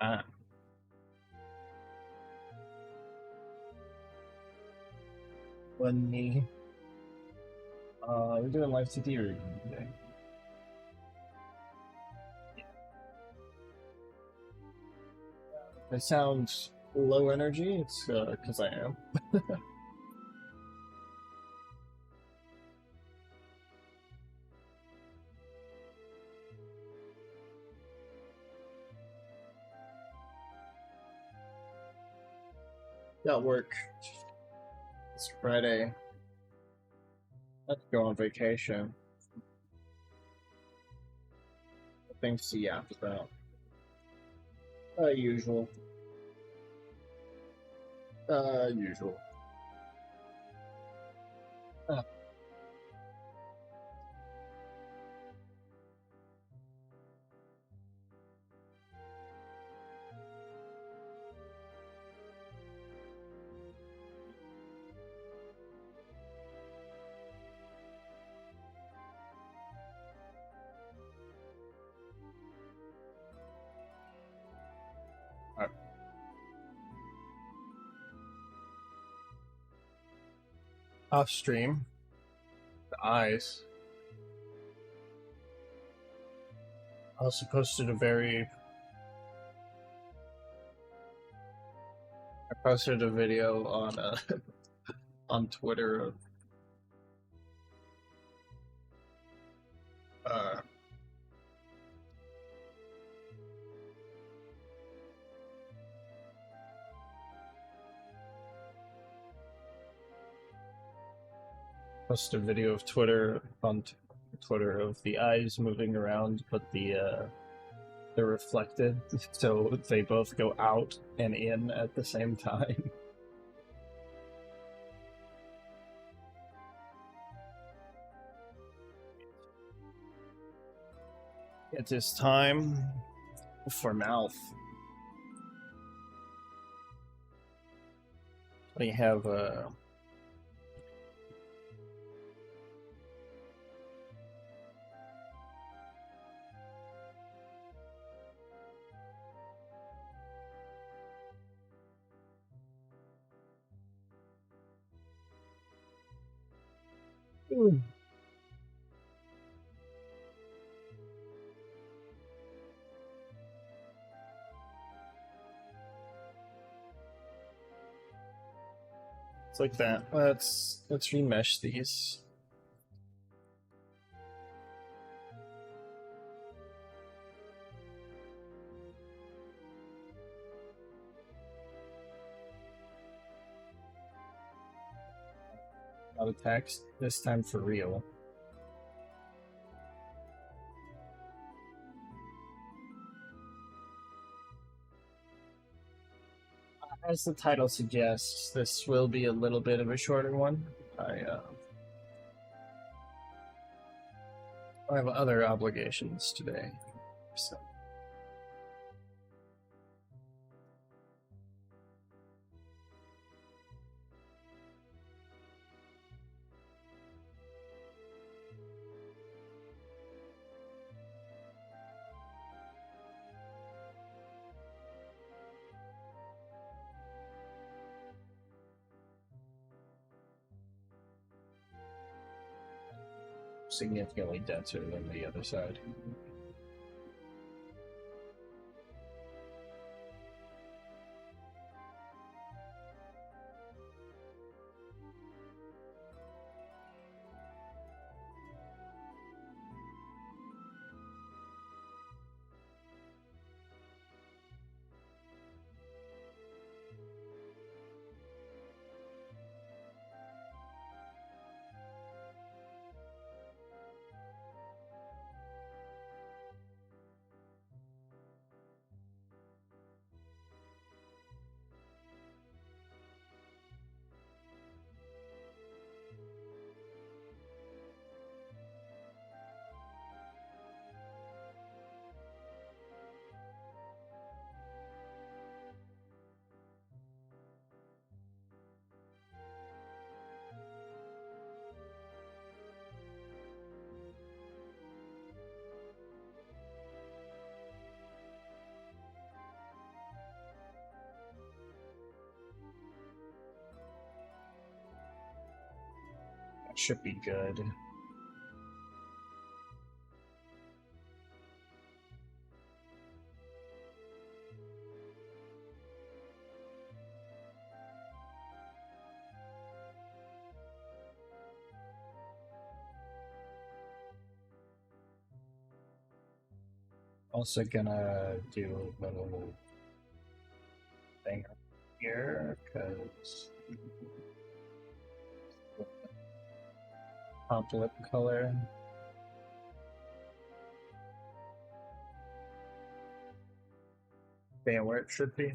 Ah, when me, we're doing Live2d review today. I sound low energy, it's because I am. Got work. It's Friday. I have to go on vacation. Things to yap about. Usual. Usual. Uh, uh, Off stream. The eyes. I also posted a I posted a video on on Twitter of uh posted a video of Twitter on Twitter of the eyes moving around, but they're reflected, so they both go out and in at the same time. It is time for mouth. We have it's like that. Let's remesh these. Not a text, this time for real. As the title suggests, this will be a little bit of a shorter one. I have other obligations today, so. Significantly denser than the other side. That should be good. Also gonna do a little thing here, because top lip color. Bam, where it should be.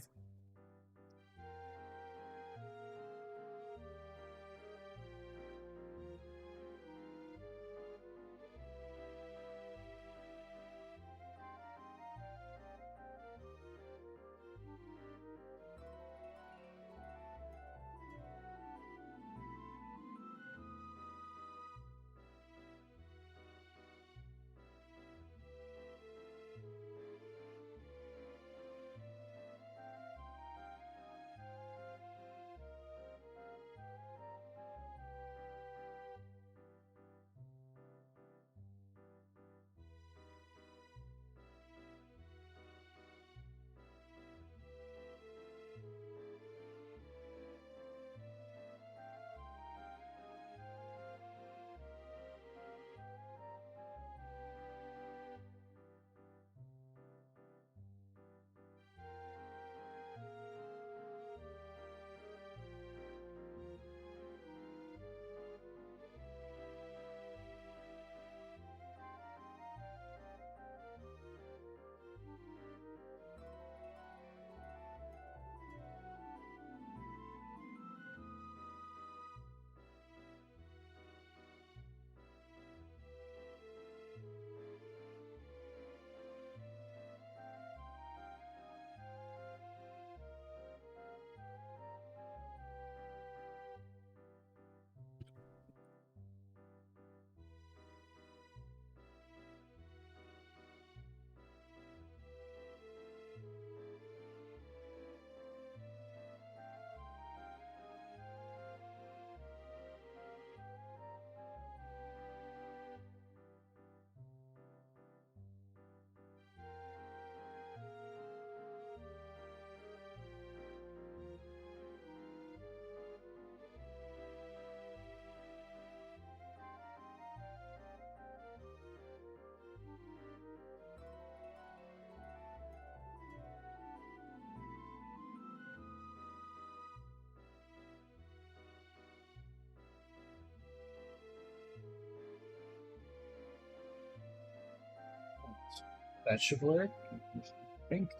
That should work, I think.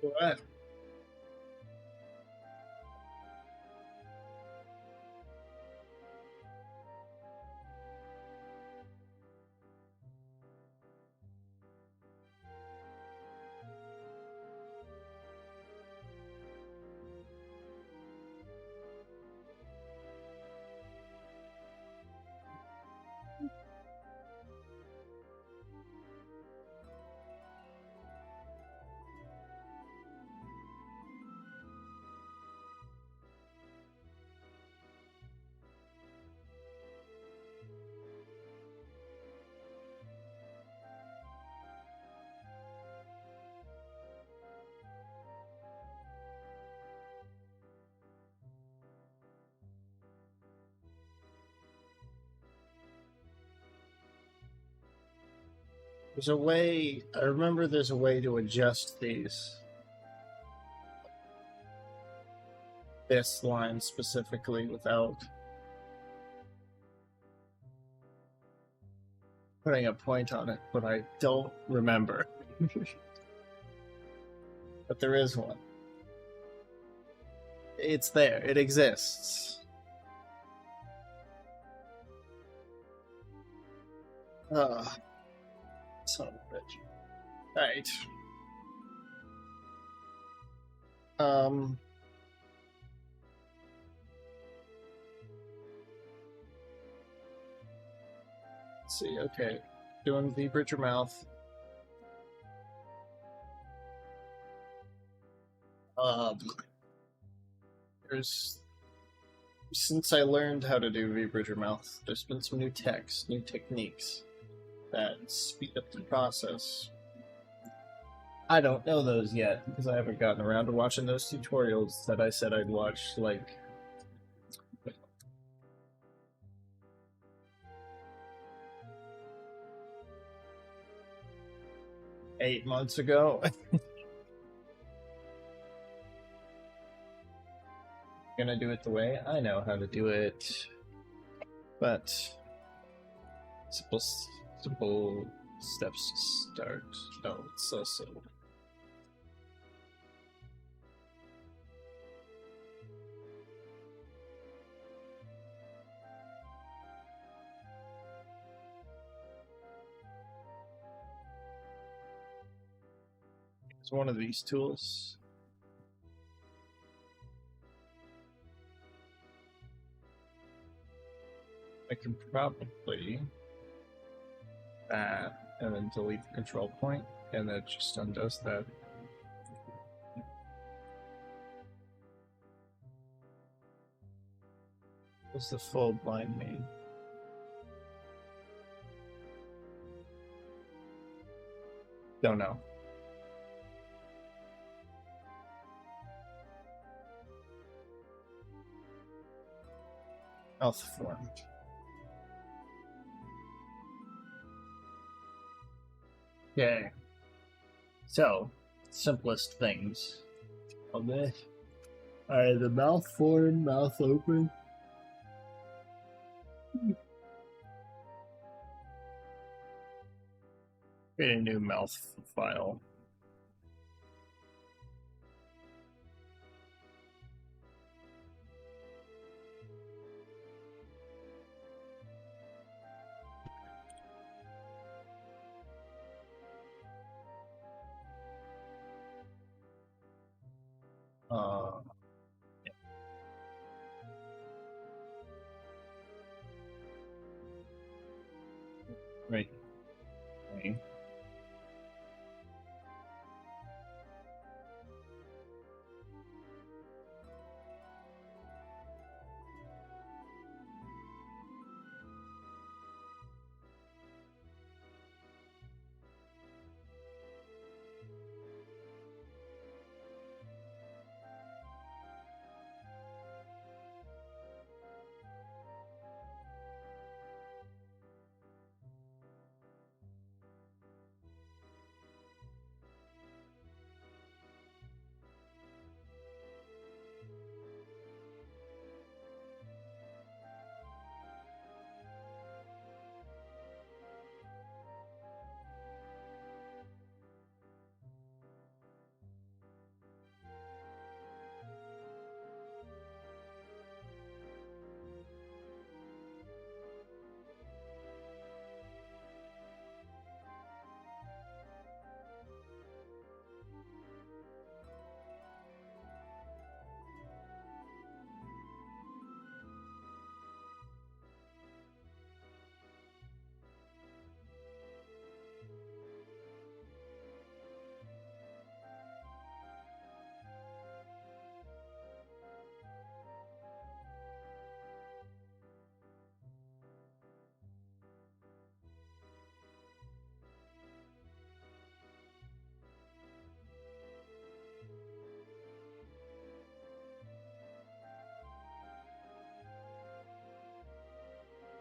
What? There's a way, I remember there's a way to adjust these. This line specifically without putting a point on it, but I don't remember. But there is one. It's there, it exists. Son of a bitch. Alright. Let's see, okay. Doing the Bridger mouth. There's since I learned how to do V-Bridger mouth, there's been some new techniques that speed up the process. I don't know those yet because I haven't gotten around to watching those tutorials that I said I'd watch like 8 months ago. Gonna do it the way I know how to do it, but simple steps to start. No, it's so simple. It's one of these tools. I can probably that and then delete the control point, and that just undoes that. What's the full blind mean? Don't know. Mouth form. Okay. So, simplest things. Okay. Alright, the mouth form, mouth open. Create a new mouth file. Right. Okay.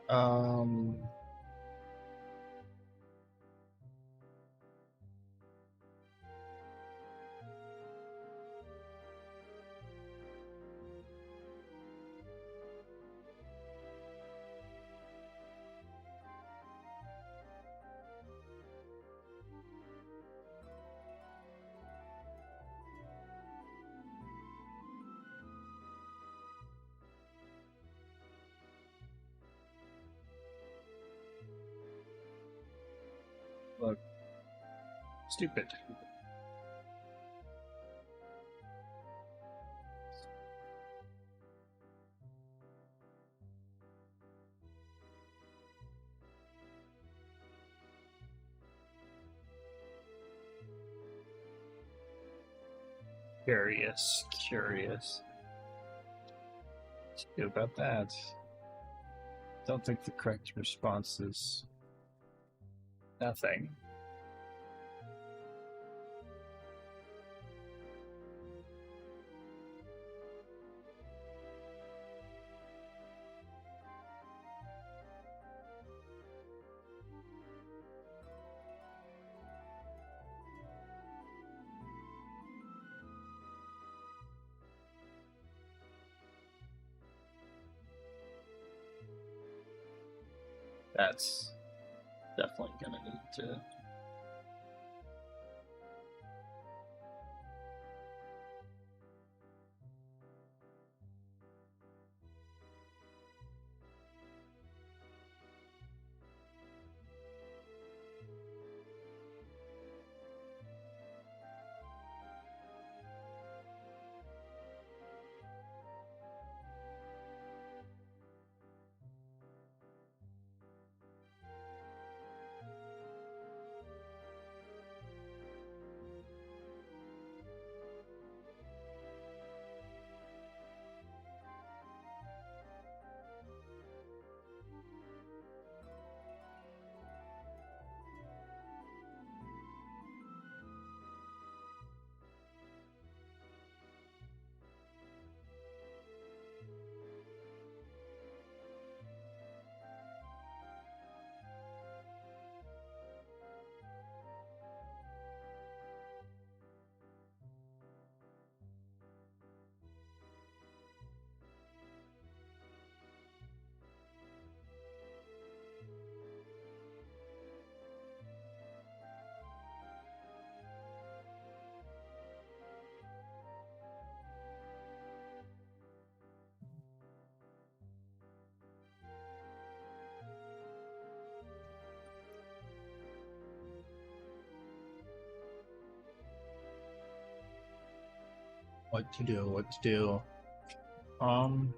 Um, look. Stupid. Curious, curious. What's good about that? Don't think the correct response is nothing. That's definitely gonna need to. What to do, what to do. Don't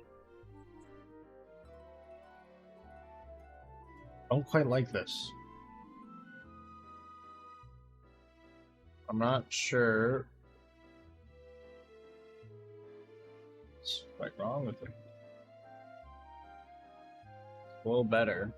quite like this. I'm not sure what's quite wrong with it. A little better.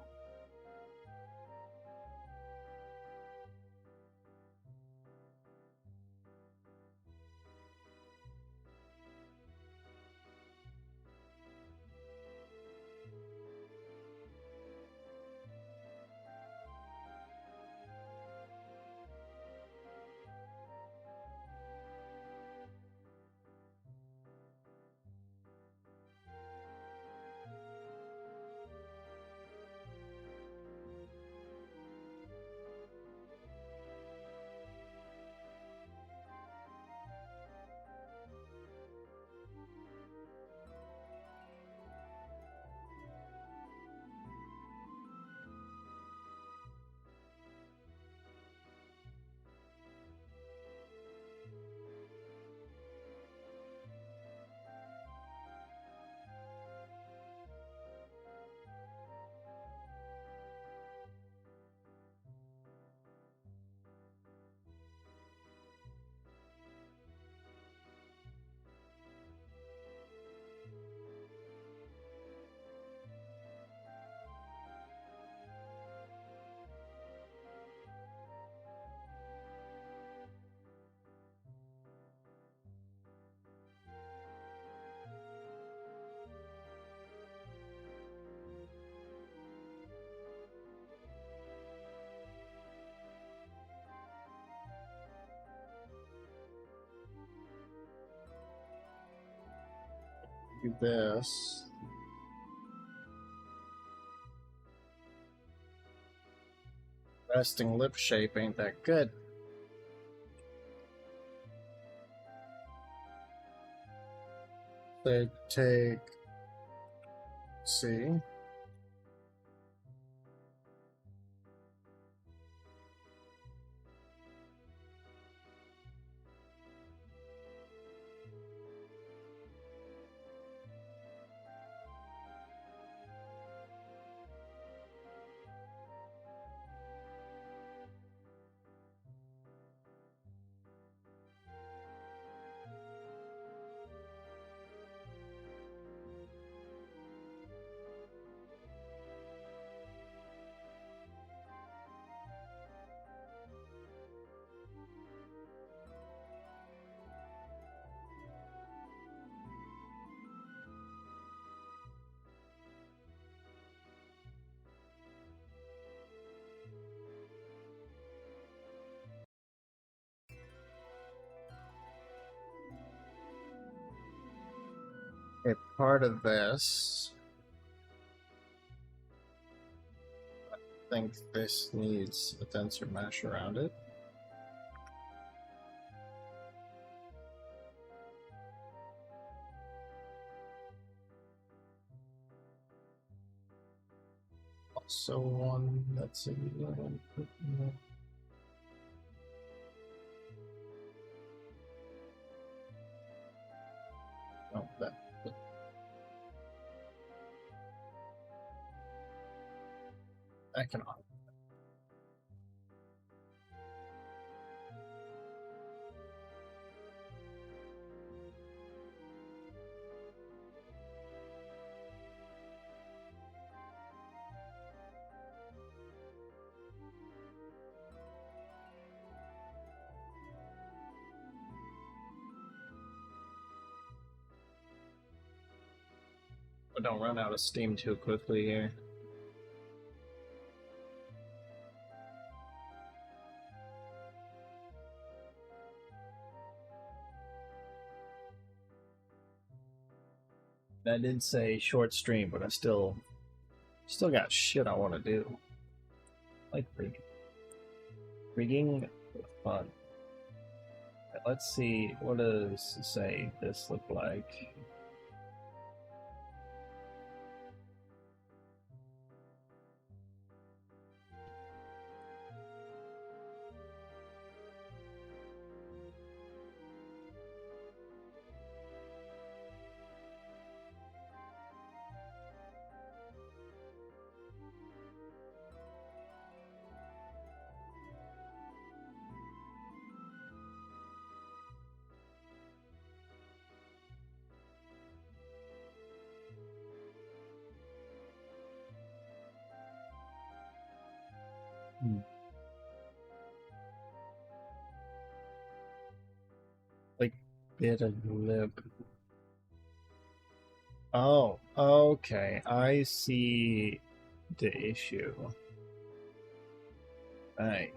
Do this. Resting lip shape ain't that good. They take C. part of this. I think this needs a denser mesh around it. Also one that's a little bit more. Oh, that. I cannot. But don't run out of steam too quickly here. I did say short stream, but I still got shit I want to do. Like rigging. Rigging fun. Let's see, what does say this look like? Like bit of lip. Oh, okay. I see the issue. Right.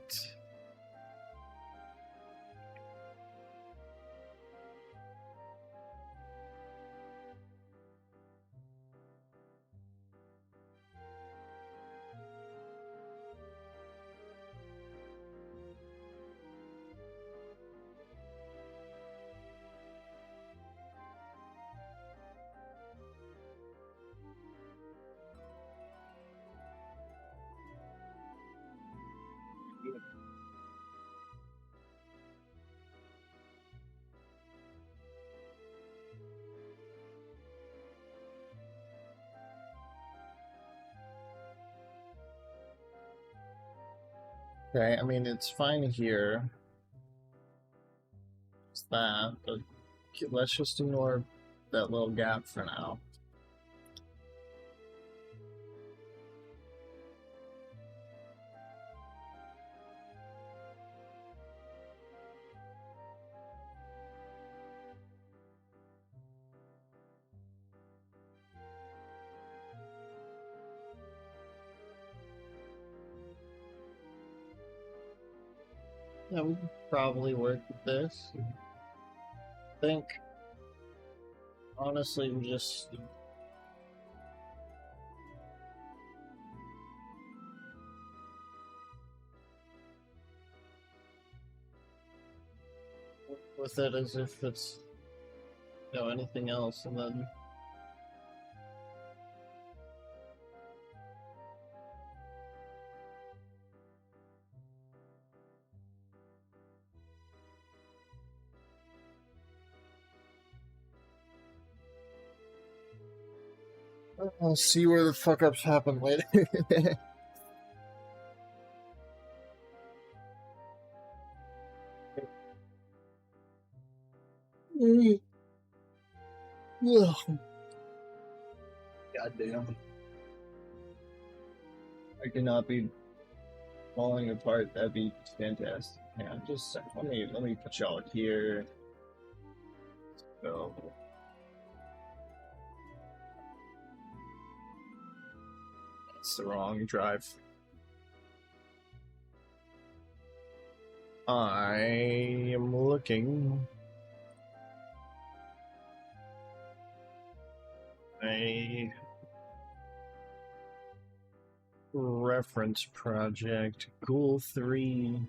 Okay, I mean, it's fine here. It's that, but let's just ignore that little gap for now. Yeah, we can probably work with this. I think, honestly, we just work with it as if it's, anything else, and then I'll see where the fuck ups happen later. Goddamn. I cannot be falling apart. That'd be fantastic. Yeah, just let me put y'all here. So that's the wrong drive. I am looking. A reference project, Ghoul 3.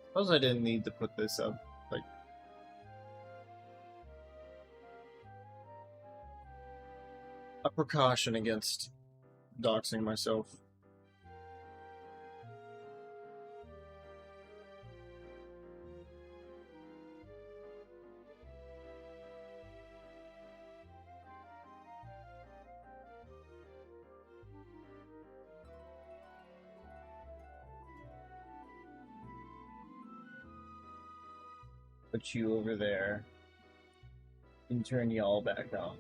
Suppose I didn't need to put this up. Like, a precaution against doxing myself. Put you over there and turn y'all back on.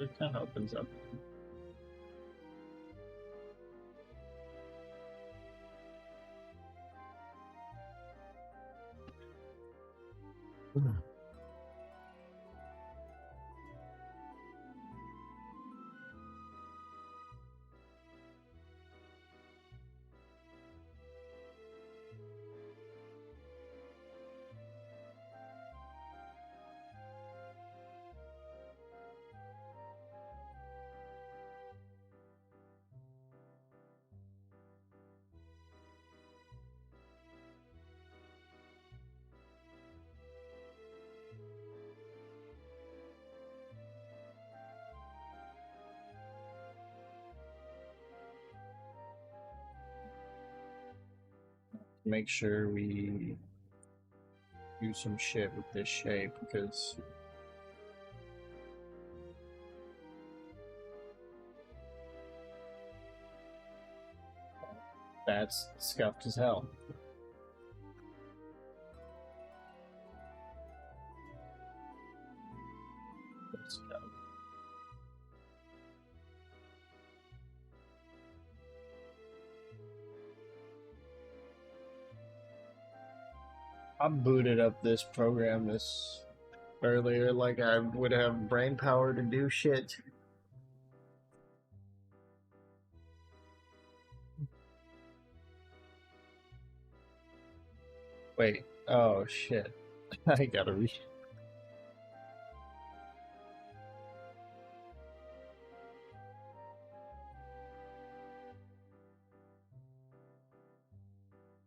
It kind of opens up. Make sure we do some shit with this shape, because that's scuffed as hell. Let's go. I booted up this program this earlier like I would have brain power to do shit. Wait, oh shit. I gotta read.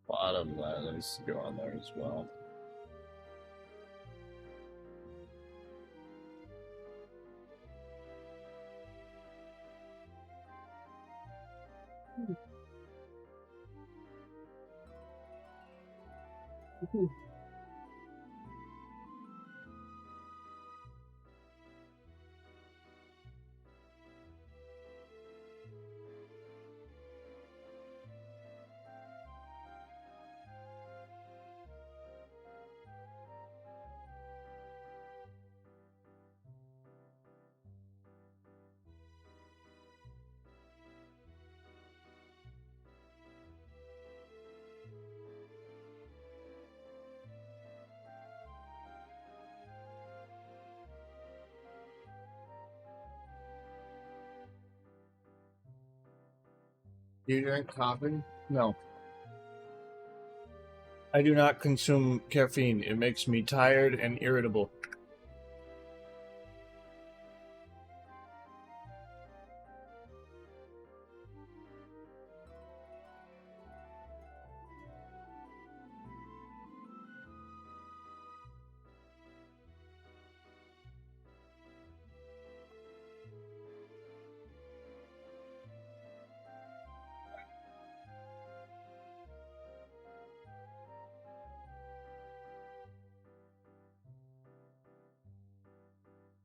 Bottom letters go on there as well. Do you drink coffee? No. I do not consume caffeine. It makes me tired and irritable.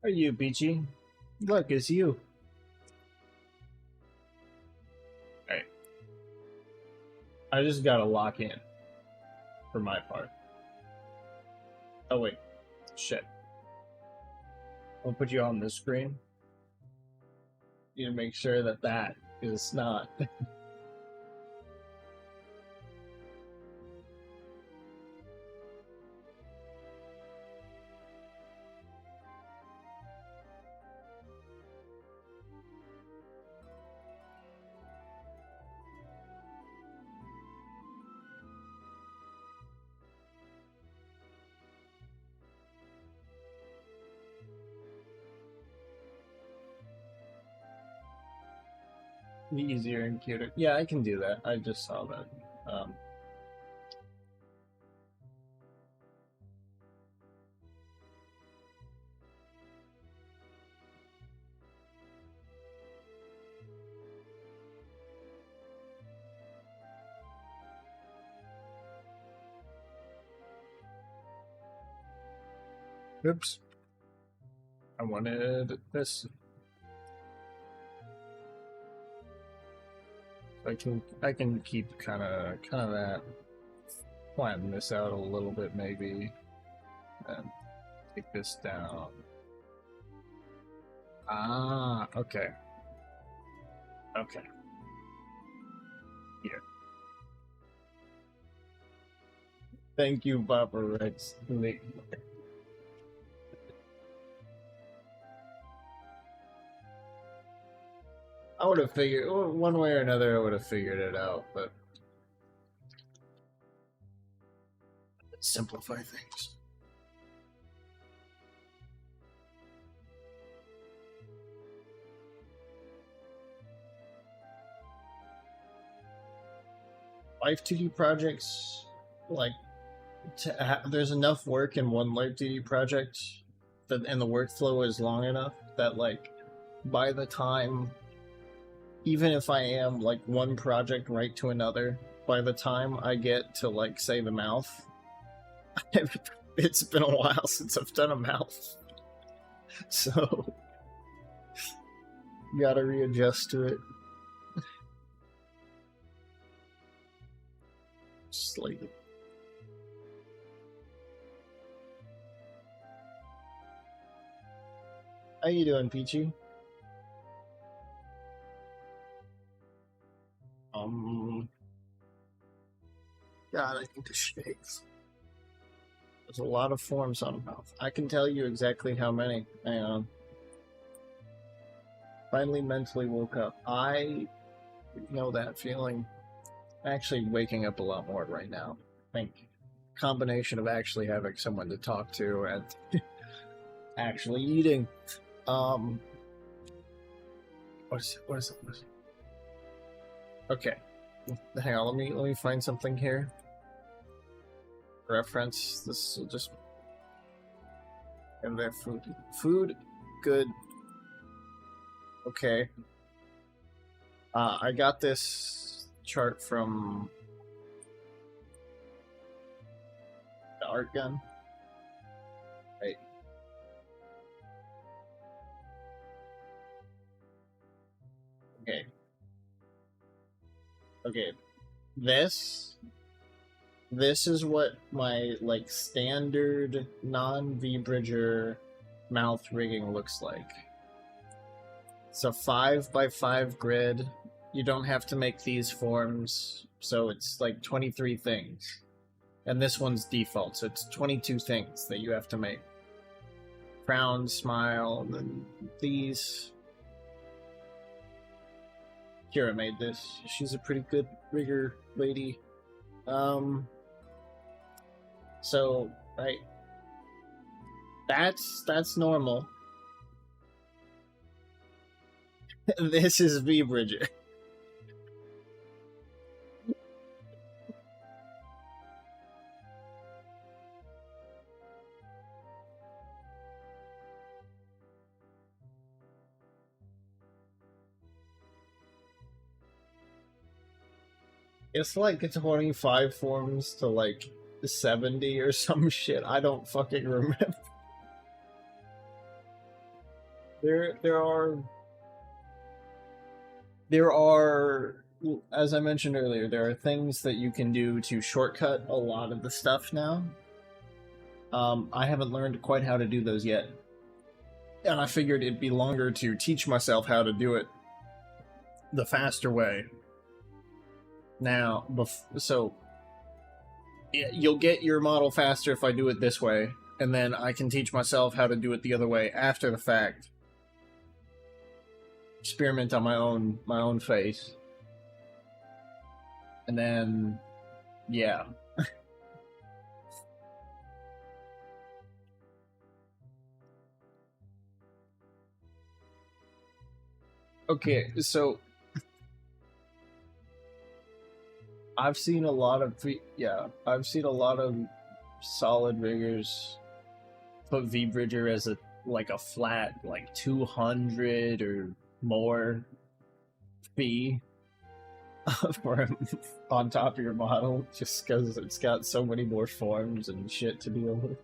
Are you, Peachy? Look, it's you. Alright. I just gotta lock in for my part. Oh wait, shit. I'll put you on this screen. You need to make sure that that is not. Easier and cuter. Yeah, I can do that. I just saw that. Oops. I wanted this. I can keep kind of that. Flatten this out a little bit maybe, and take this down. Ah, okay. Okay. Here. Thank you, Papa Rex. I would have figured, one way or another, I would have figured it out, but let's simplify things. Live2d projects, like, there's enough work in one Live2d project that, and the workflow is long enough that, like, by the time, even if I am like one project right to another, by the time I get to, like, say the mouth, it's been a while since I've done a mouth, so you gotta readjust to it. Just like, how you doing, Peachy? God, I need to shave. There's a lot of forms on a mouth. I can tell you exactly how many. Hang on. Finally mentally woke up. I know that feeling. Actually waking up a lot more right now. I think combination of actually having someone to talk to and actually eating. What is it? Okay. Hang on, let me find something here. Reference. This will just, and their food good. Okay. I got this chart from the art gun. Right. Okay. Okay. This is what my, like, standard non-V-Bridger mouth rigging looks like. It's a 5x5 grid. You don't have to make these forms, so it's like 23 things. And this one's default, so it's 22 things that you have to make. Frown, smile, and then these. Kira made this. She's a pretty good rigger lady. So, right. That's normal. This is V-Bridger. It's like 25 forms to like 70 or some shit. I don't fucking remember. There are as I mentioned earlier, there are things that you can do to shortcut a lot of the stuff now. I haven't learned quite how to do those yet. And I figured it'd be longer to teach myself how to do it the faster way. Now, so you'll get your model faster if I do it this way, and then I can teach myself how to do it the other way after the fact. Experiment on my own face. And then, yeah. Okay, so I've seen a lot of I've seen a lot of solid riggers put V-Bridger as a flat 200 or more fee for on top of your model, just because it's got so many more forms and shit to deal with.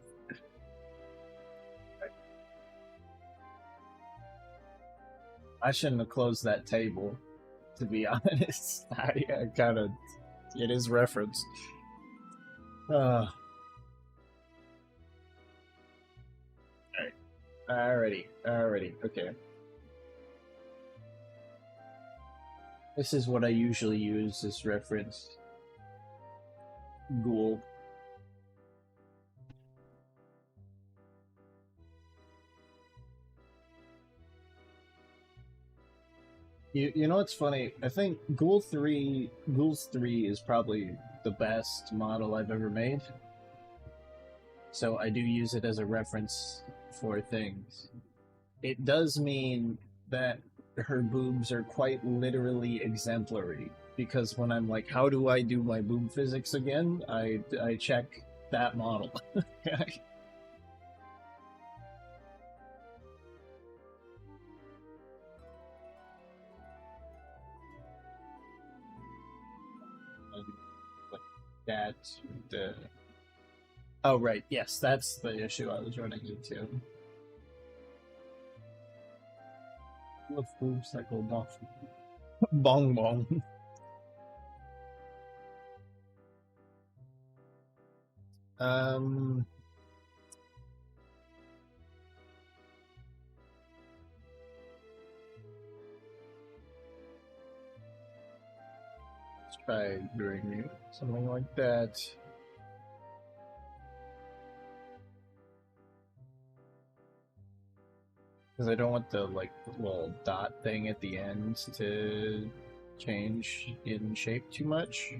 I shouldn't have closed that table, to be honest. I kind of... It is referenced. Alright. Alrighty. Okay. This is what I usually use as reference. Ghoul. You know what's funny? I think Ghouls 3 is probably the best model I've ever made. So I do use it as a reference for things. It does mean that her boobs are quite literally exemplary, because when I'm like, how do I do my boob physics again? I check that model. That the oh right, yes, that's the issue I was running into. With boobs that go bong bong. um let's try doing something like that. Because I don't want the little dot thing at the end to change in shape too much.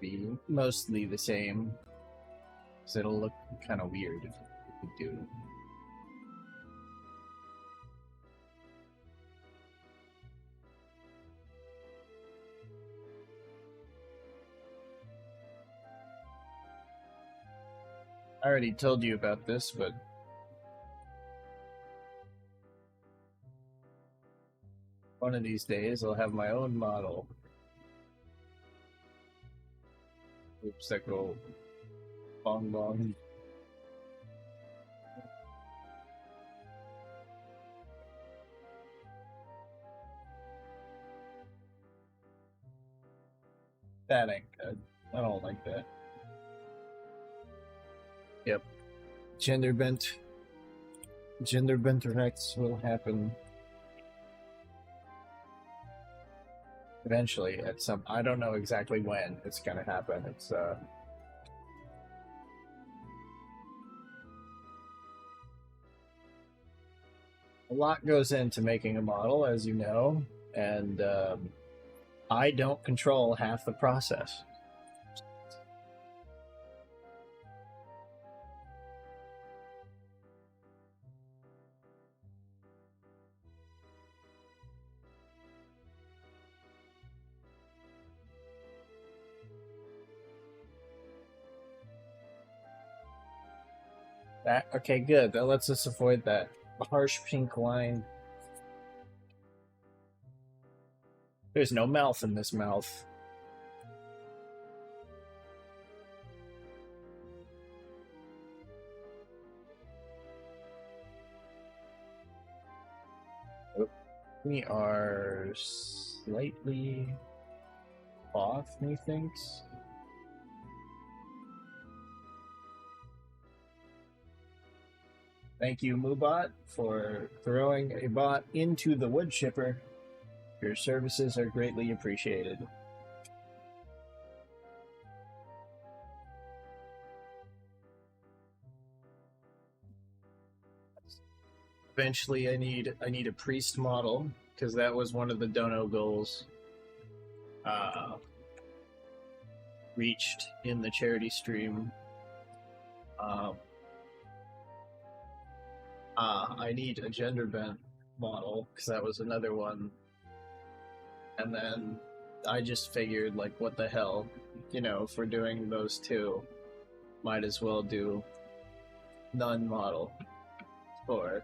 Be mostly the same, because it'll look kind of weird if we do. I already told you about this, but one of these days I'll have my own model. Oops, that go bong bong. That ain't good. I don't like that. Yep. Gender bent effects will happen eventually at some... I don't know exactly when it's gonna happen. It's a lot goes into making a model, as you know, and I don't control half the process. Okay, good. That lets us avoid that harsh pink line. There's no mouth in this mouth. We are slightly off, methinks. Thank you, Moobot, for throwing a bot into the wood chipper. Your services are greatly appreciated. Eventually, I need a priest model because that was one of the dono goals reached in the charity stream. I need a gender bent model because that was another one, and then I just figured, like, what the hell, you know, if we're doing those two, might as well do none model for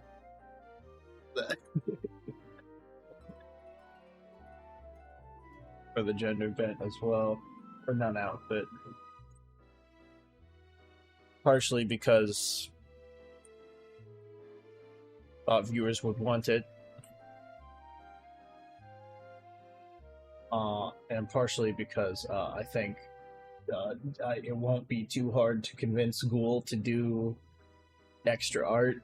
the for the gender bent as well, or none outfit. Partially because thought viewers would want it, and partially because I think it won't be too hard to convince Ghoul to do extra art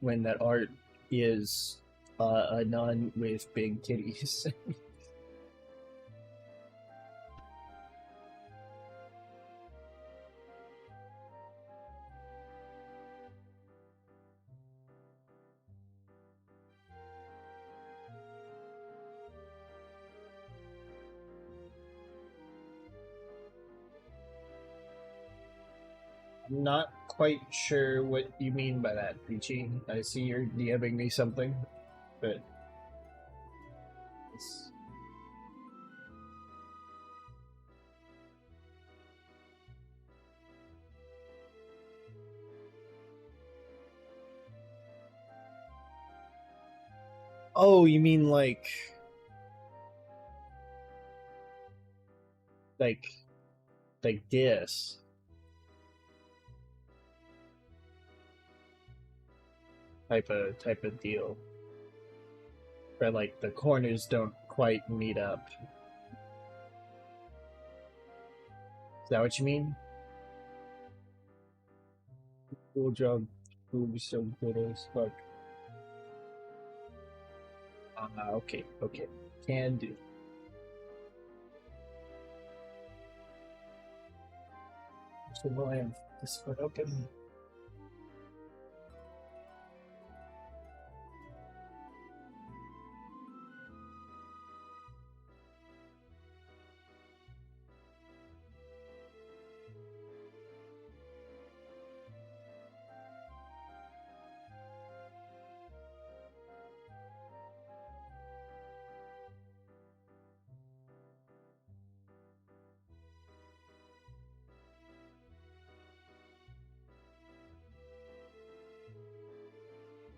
when that art is a nun with big titties. I'm not quite sure what you mean by that, Peachy. I see you're DMing me something, but it's... Oh, you mean like this? Type of deal. Where like the corners don't quite meet up. Is that what you mean? Cool job. Ooh, so good as fuck. Okay. Can do. So we'll have this one open.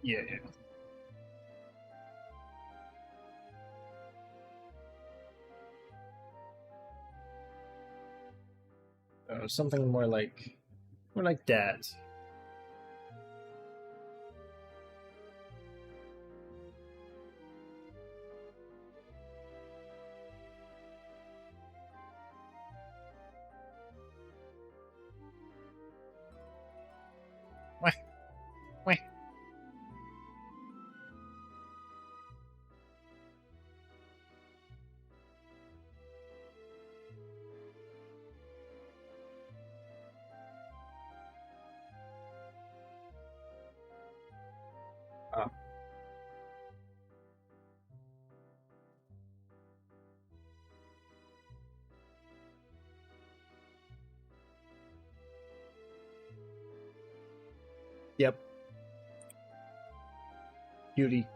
Yeah. Something more like that. Wah. Yep. Beauty.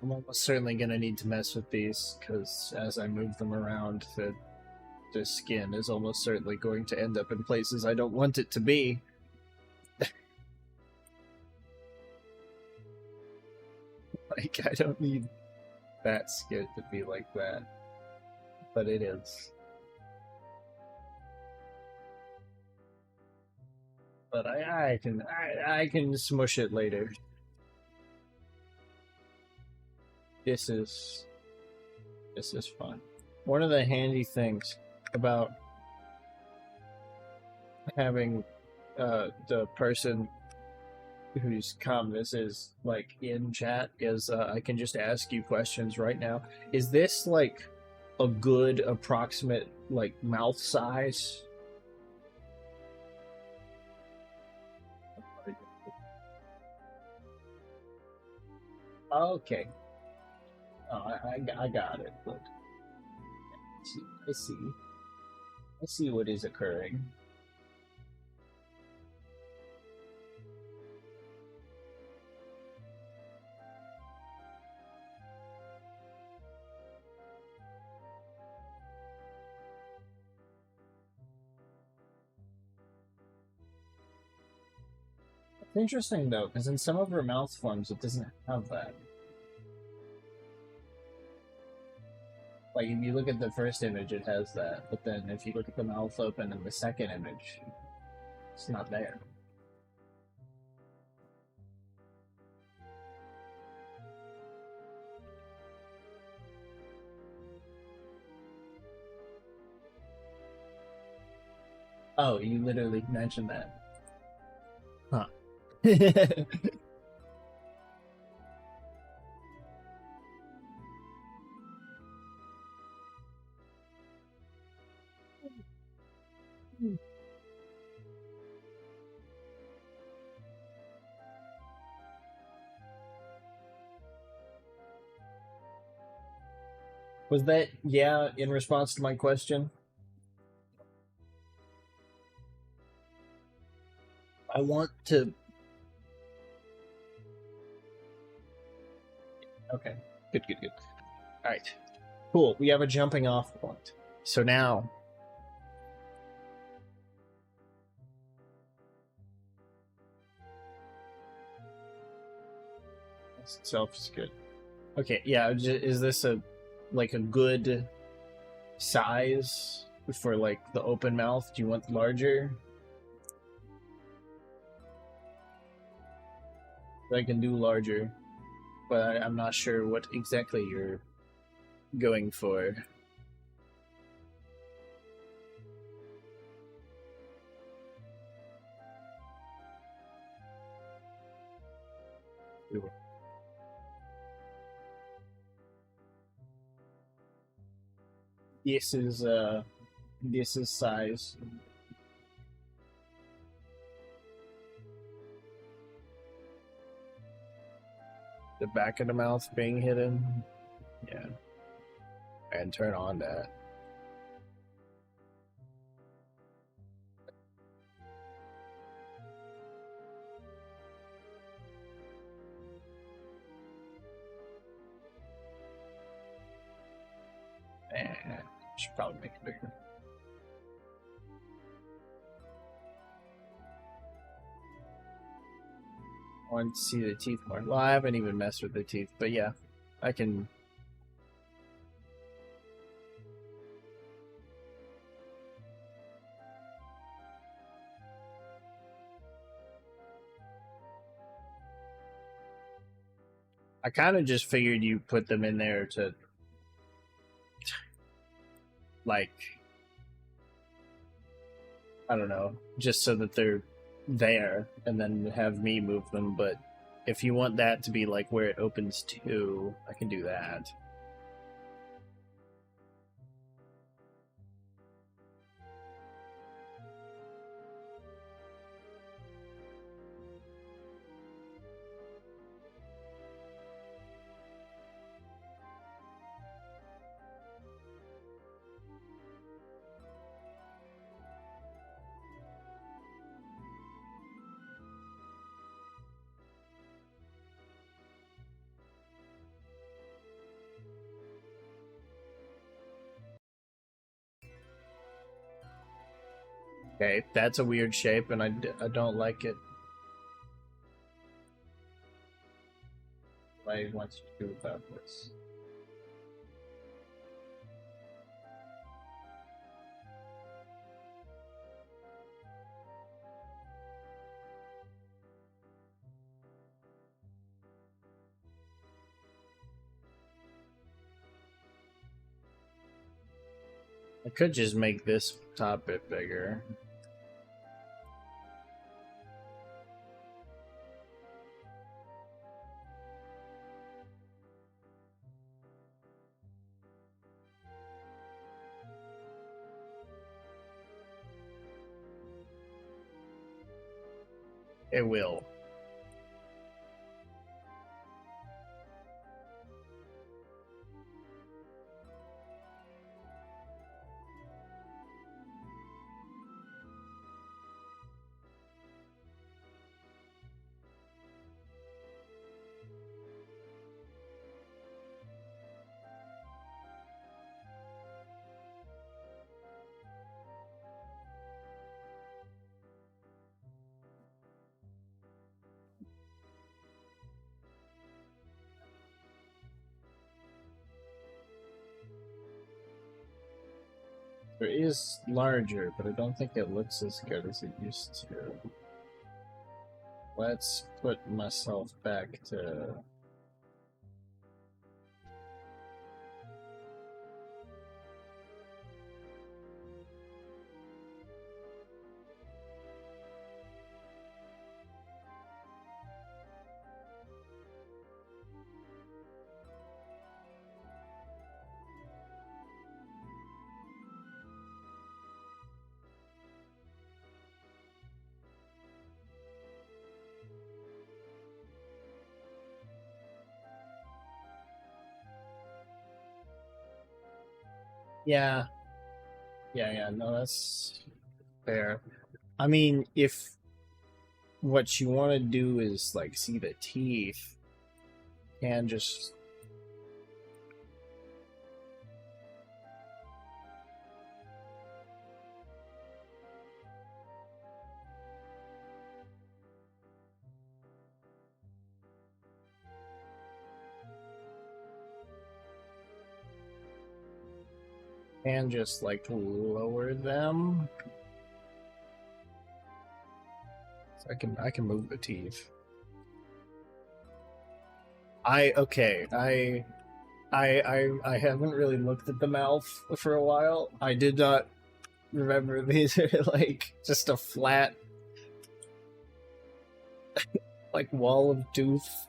I'm almost certainly gonna need to mess with these because as I move them around, the skin is almost certainly going to end up in places I don't want it to be. Like, I don't need that skit to be like that. But it is. But I can smush it later. This is fun. One of the handy things about having the person whose this is like in chat is I can just ask you questions right now. Is this like a good approximate like mouth size? Okay. Oh, I got it. Look. I see what is occurring. It's interesting though, because in some of her mouth forms it doesn't have that. Like, if you look at the first image, it has that, but then if you look at the mouth open in the second image, it's not there. Oh, you literally mentioned that. Huh. Was that, yeah, in response to my question? I want to... Okay, good. Alright, cool, we have a jumping off point. So now... This itself is good. Okay, yeah, is this a good size for like the open mouth? Do you want larger? I can do larger, but I'm not sure what exactly you're going for. This is size. The back of the mouth being hidden. Yeah. And turn on that. And should probably make it bigger. I want to see the teeth more. Well, I haven't even messed with the teeth, but yeah, I can. I kind of just figured you put them in there to, like, I don't know, just so that they're there, and then have me move them. But if you want that to be like where it opens to, I can do that. Okay, that's a weird shape, and I don't like it. I want to do about this. I could just make this top bit bigger. It will. It is larger, but I don't think it looks as good as it used to. Let's put myself back to... Yeah. Yeah, no, that's fair. I mean, if what you want to do is, like, see the teeth, and just... and just, like, lower them. So I can move the teeth. I haven't really looked at the mouth for a while. I did not remember these are like just a flat like wall of tooth.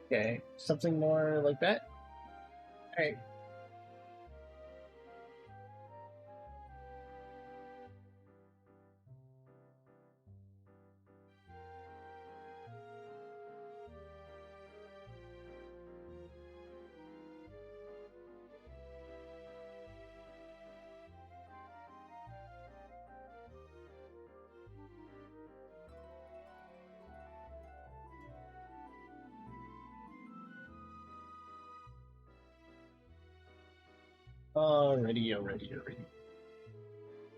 Okay, something more like that. All right. Already.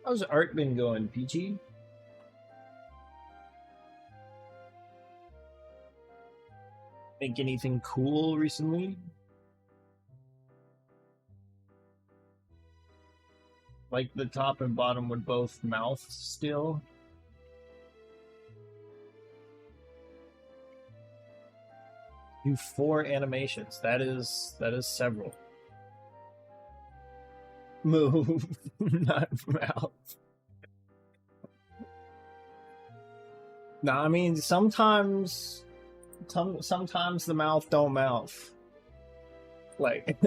How's art been going, PG? Make anything cool recently? Like the top and bottom would both mouth still? Do 4 animations. That is several. Move, not mouth. No, I mean sometimes the mouth don't mouth. Like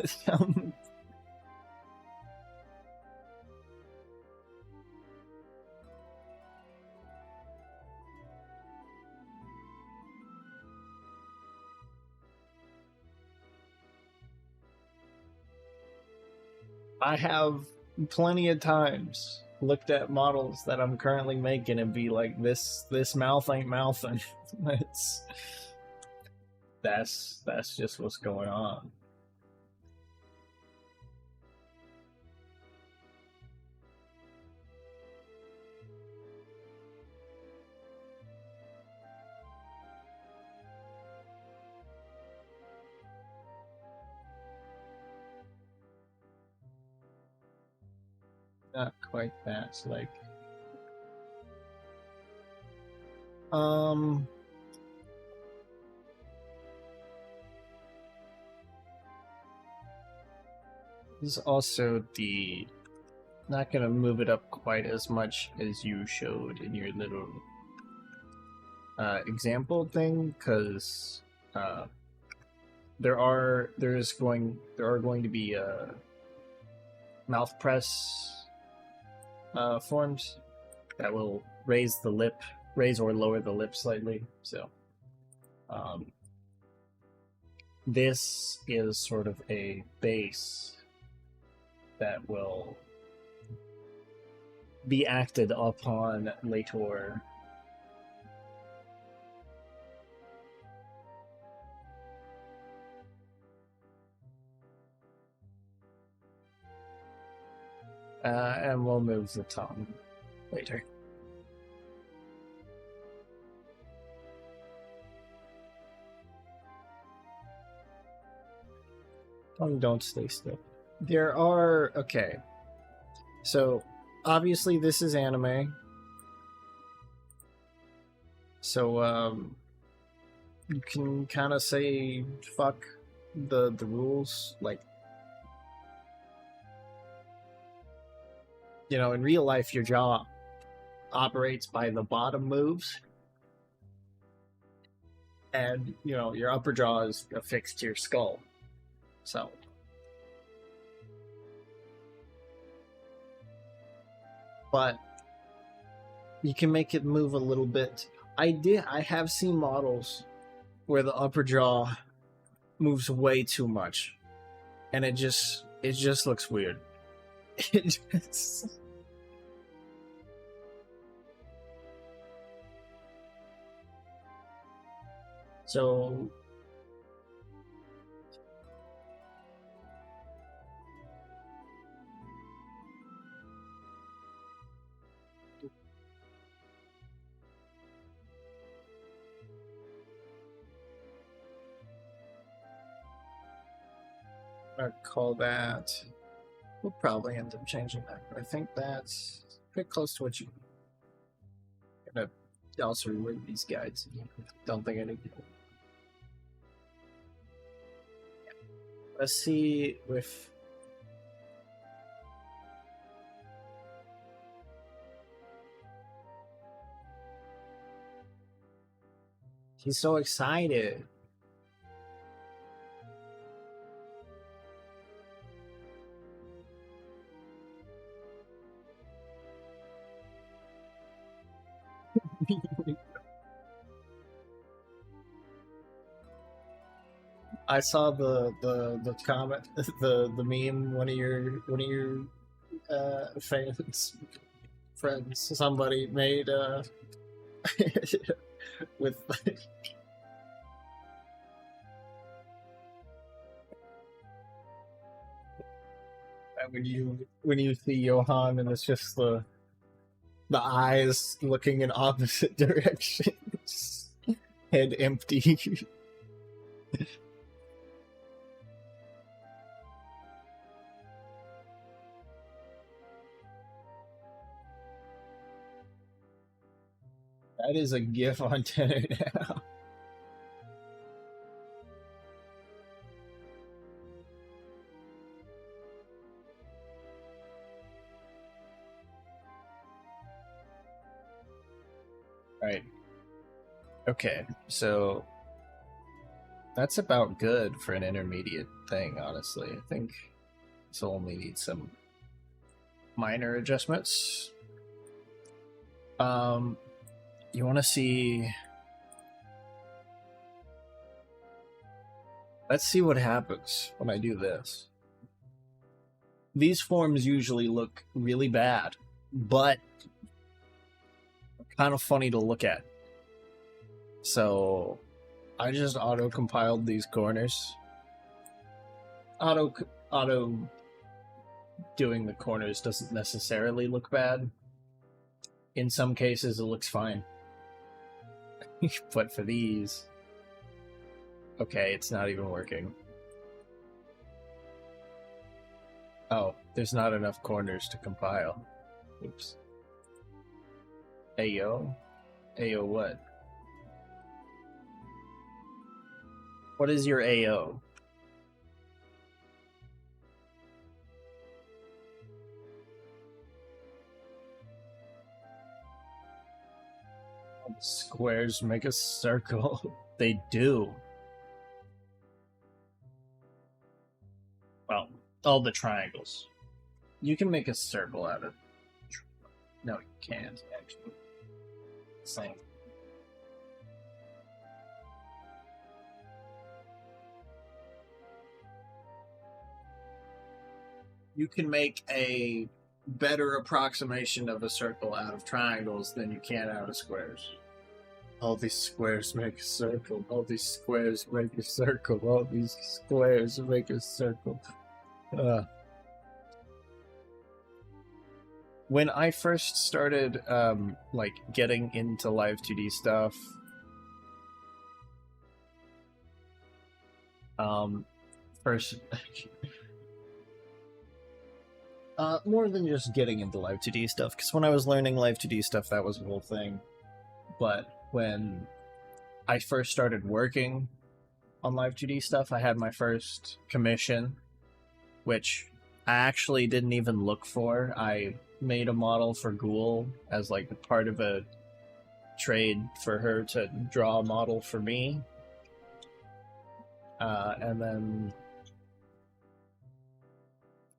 I have plenty of times looked at models that I'm currently making and be like, this mouth ain't mouthing. It's that's just what's going on. Not quite that, like this is also the not gonna move it up quite as much as you showed in your little example thing, because there are going to be mouth press forms that will raise or lower the lip slightly. So this is sort of a base that will be acted upon later. And we'll move the tongue later. Tongue don't stay still. There are... Okay. So, obviously this is anime. So, you can kind of say fuck the rules, like, you know, in real life, your jaw operates by the bottom moves. And, you know, your upper jaw is affixed to your skull. So. But you can make it move a little bit. I have seen models where the upper jaw moves way too much. And it just looks weird. It just... So I'd call that. We'll probably end up changing that, but I think that's pretty close to what you. I'm gonna also read these guides. Don't think I need. Let's see if. He's so excited. I saw the comment, the meme. One of your friends, somebody made with. when you see Johan and it's just the eyes looking in opposite directions, head empty. That is a GIF on Tenor now. Right. Okay, so that's about good for an intermediate thing, honestly. I think this will only need some minor adjustments. You want to see... Let's see what happens when I do this. These forms usually look really bad, but kind of funny to look at. So I just auto-compiled these corners. Auto doing the corners doesn't necessarily look bad. In some cases, it looks fine. But for these... Okay, it's not even working. Oh, there's not enough corners to compile. Oops. Ayo? Ayo what? What is your AO? Squares make a circle. They do. Well, all the triangles. You can make a circle out of... No, you can't, actually. Same. You can make a better approximation of a circle out of triangles than you can out of squares. All these squares make a circle. All these squares make a circle. All these squares make a circle. When I first started, like, getting into Live2d stuff, first... more than just getting into Live2d stuff, because when I was learning Live2d stuff, that was the whole thing. But when I first started working on Live2d stuff, I had my first commission, which I actually didn't even look for. I made a model for Ghoul as like part of a trade for her to draw a model for me. And then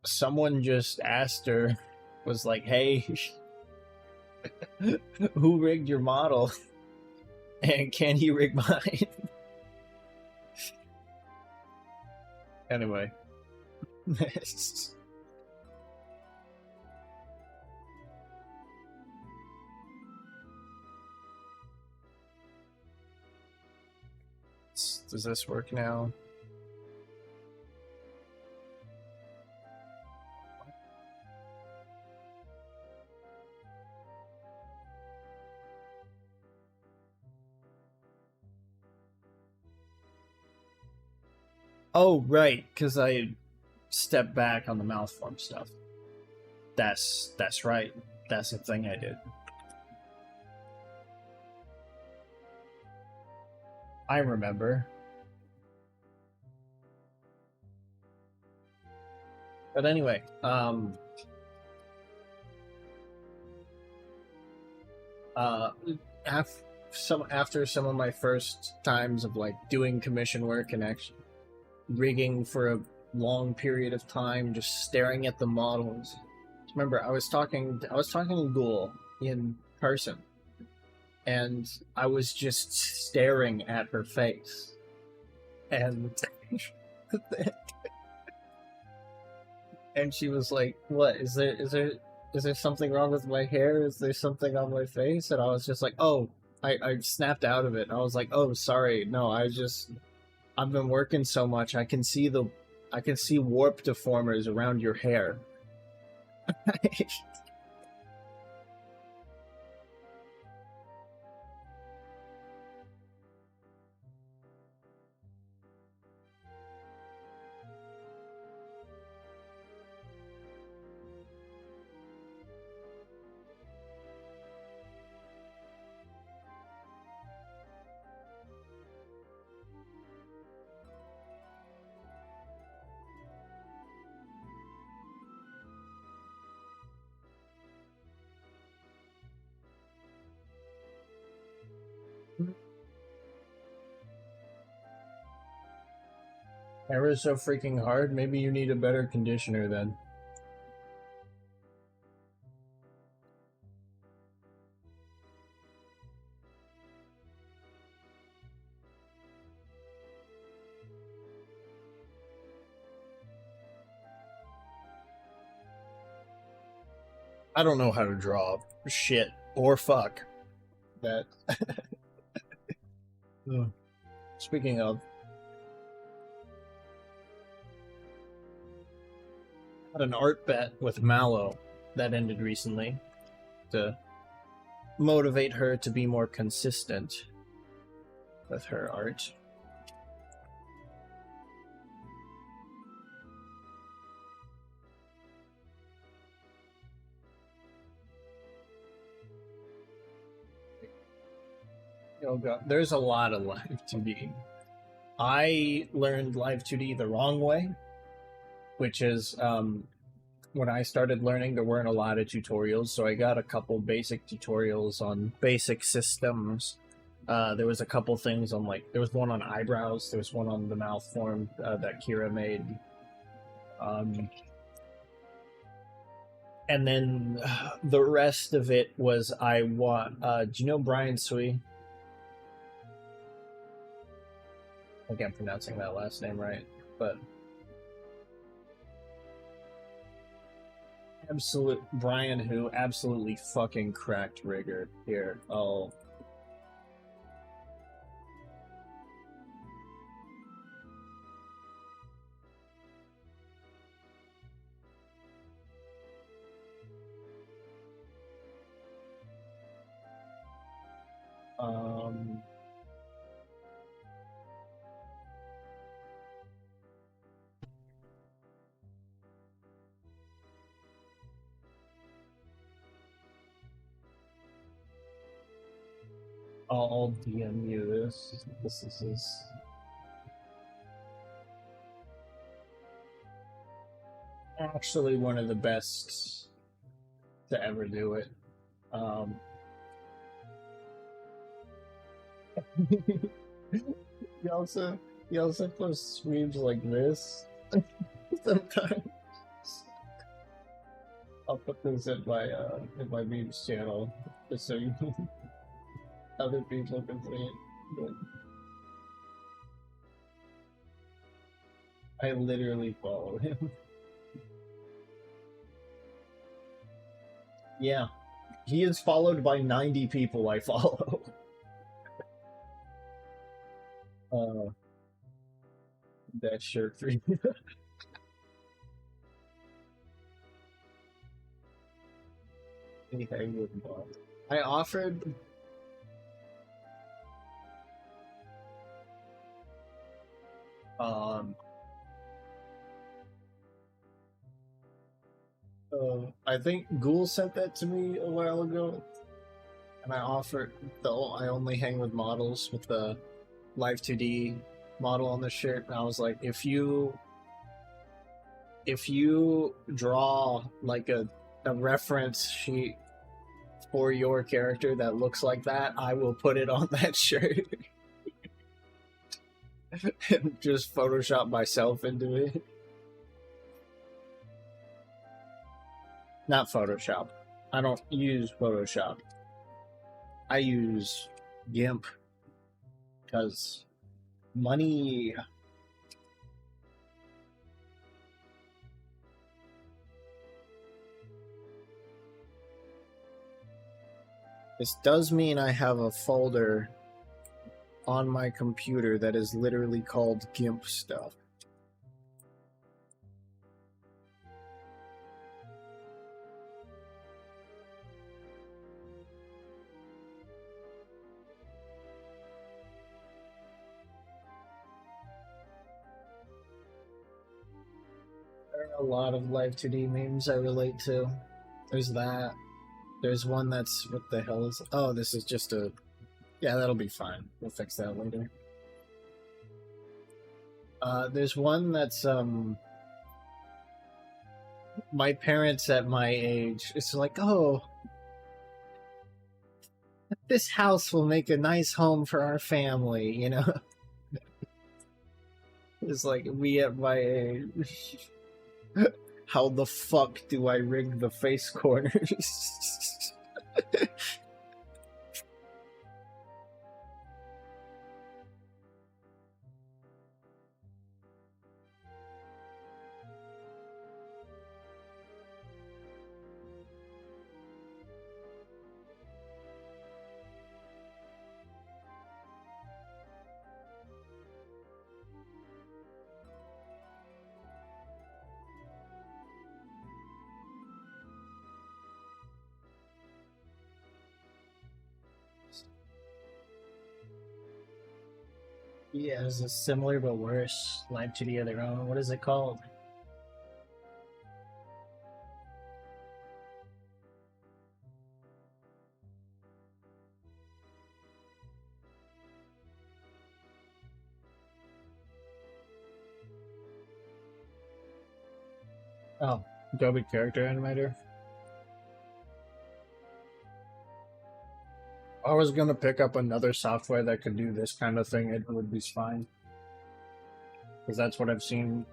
someone just asked her, was like, hey, who rigged your model? And can he rig mine? Anyway. Does this work now? Oh, right, because I stepped back on the malform stuff. That's right. That's the thing I did. I remember. But anyway, after some of my first times of like doing commission work and actually rigging for a long period of time, just staring at the models. Remember, I was talking to Ghoul in person, and I was just staring at her face, and and she was like, "What is there something wrong with my hair? Is there something on my face?" And I was just like, "Oh." I snapped out of it. I was like, "Oh, sorry. No, I've been working so much. I can see warp deformers around your hair." Hair is so freaking hard. Maybe you need a better conditioner then. I don't know how to draw shit or fuck. That. Speaking of, had an art bet with Mallow that ended recently to motivate her to be more consistent with her art. Oh god, there's a lot of Live2d. I learned Live2d the wrong way, which is when I started learning, there weren't a lot of tutorials, so I got a couple basic tutorials on basic systems. There was a couple things on, like, there was one on eyebrows, there was one on the mouth form that Kira made. And then the rest of it was do you know Brian Sui? I think I'm pronouncing that last name right, but Brian, who absolutely fucking cracked rigor here. Oh. I'll DM you this. This is his. Actually, one of the best to ever do it. he also posts streams like this sometimes. I'll put this in my memes channel just so you other people can see it. But I literally follow him. Yeah. He is followed by 90 people I follow. That shirt for you. I offered I think Ghoul sent that to me a while ago, and I offered I only hang with models with the Live2d model on the shirt, and I was like, if you draw like a reference sheet for your character that looks like that, I will put it on that shirt. And just Photoshop myself into it. Not Photoshop. I don't use Photoshop. I use GIMP. Because money. This does mean I have a folder on my computer that is literally called GIMP stuff. There are a lot of Live2d memes I relate to. There's that. There's one that's, what the hell is, oh, this is just a, yeah, that'll be fine. We'll fix that later. There's one that's, my parents at my age, it's like, oh, this house will make a nice home for our family, you know? It's like, me at my age. How the fuck do I rig the face corners? Yeah, it's a similar but worse. Live2d of their own. What is it called? Oh, Adobe Character Animator. I was gonna pick up another software that could do this kind of thing. It would be fine, because that's what I've seen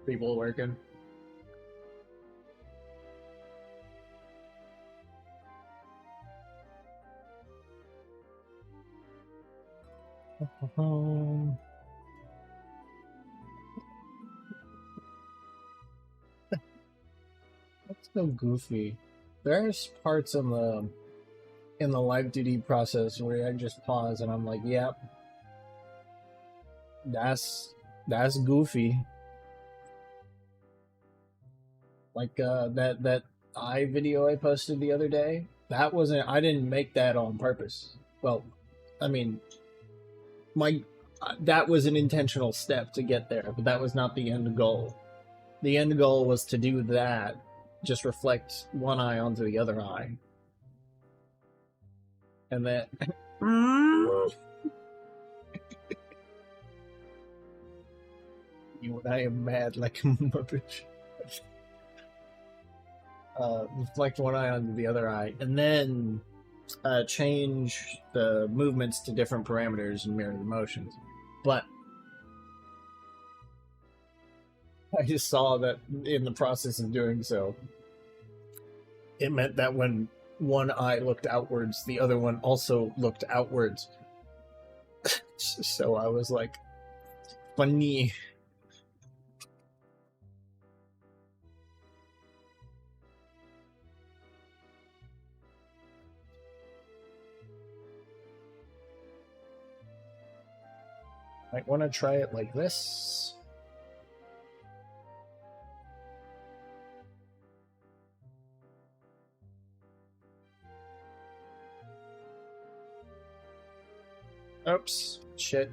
people working. That's so goofy. There's parts in the Live2d process where I just pause and I'm like, "Yep, that's goofy." Like that I video I posted the other day. That wasn't. I didn't make that on purpose. Well, I mean, my that was an intentional step to get there, but that was not the end goal. The end goal was to do that, just reflect one eye onto the other eye, and then you and I am mad like a muppet. Reflect one eye onto the other eye, and then change the movements to different parameters and mirror the motions. But I just saw that in the process of doing so, it meant that when one eye looked outwards, the other one also looked outwards. So I was like, funny. Might want to try it like this. Oops, shit.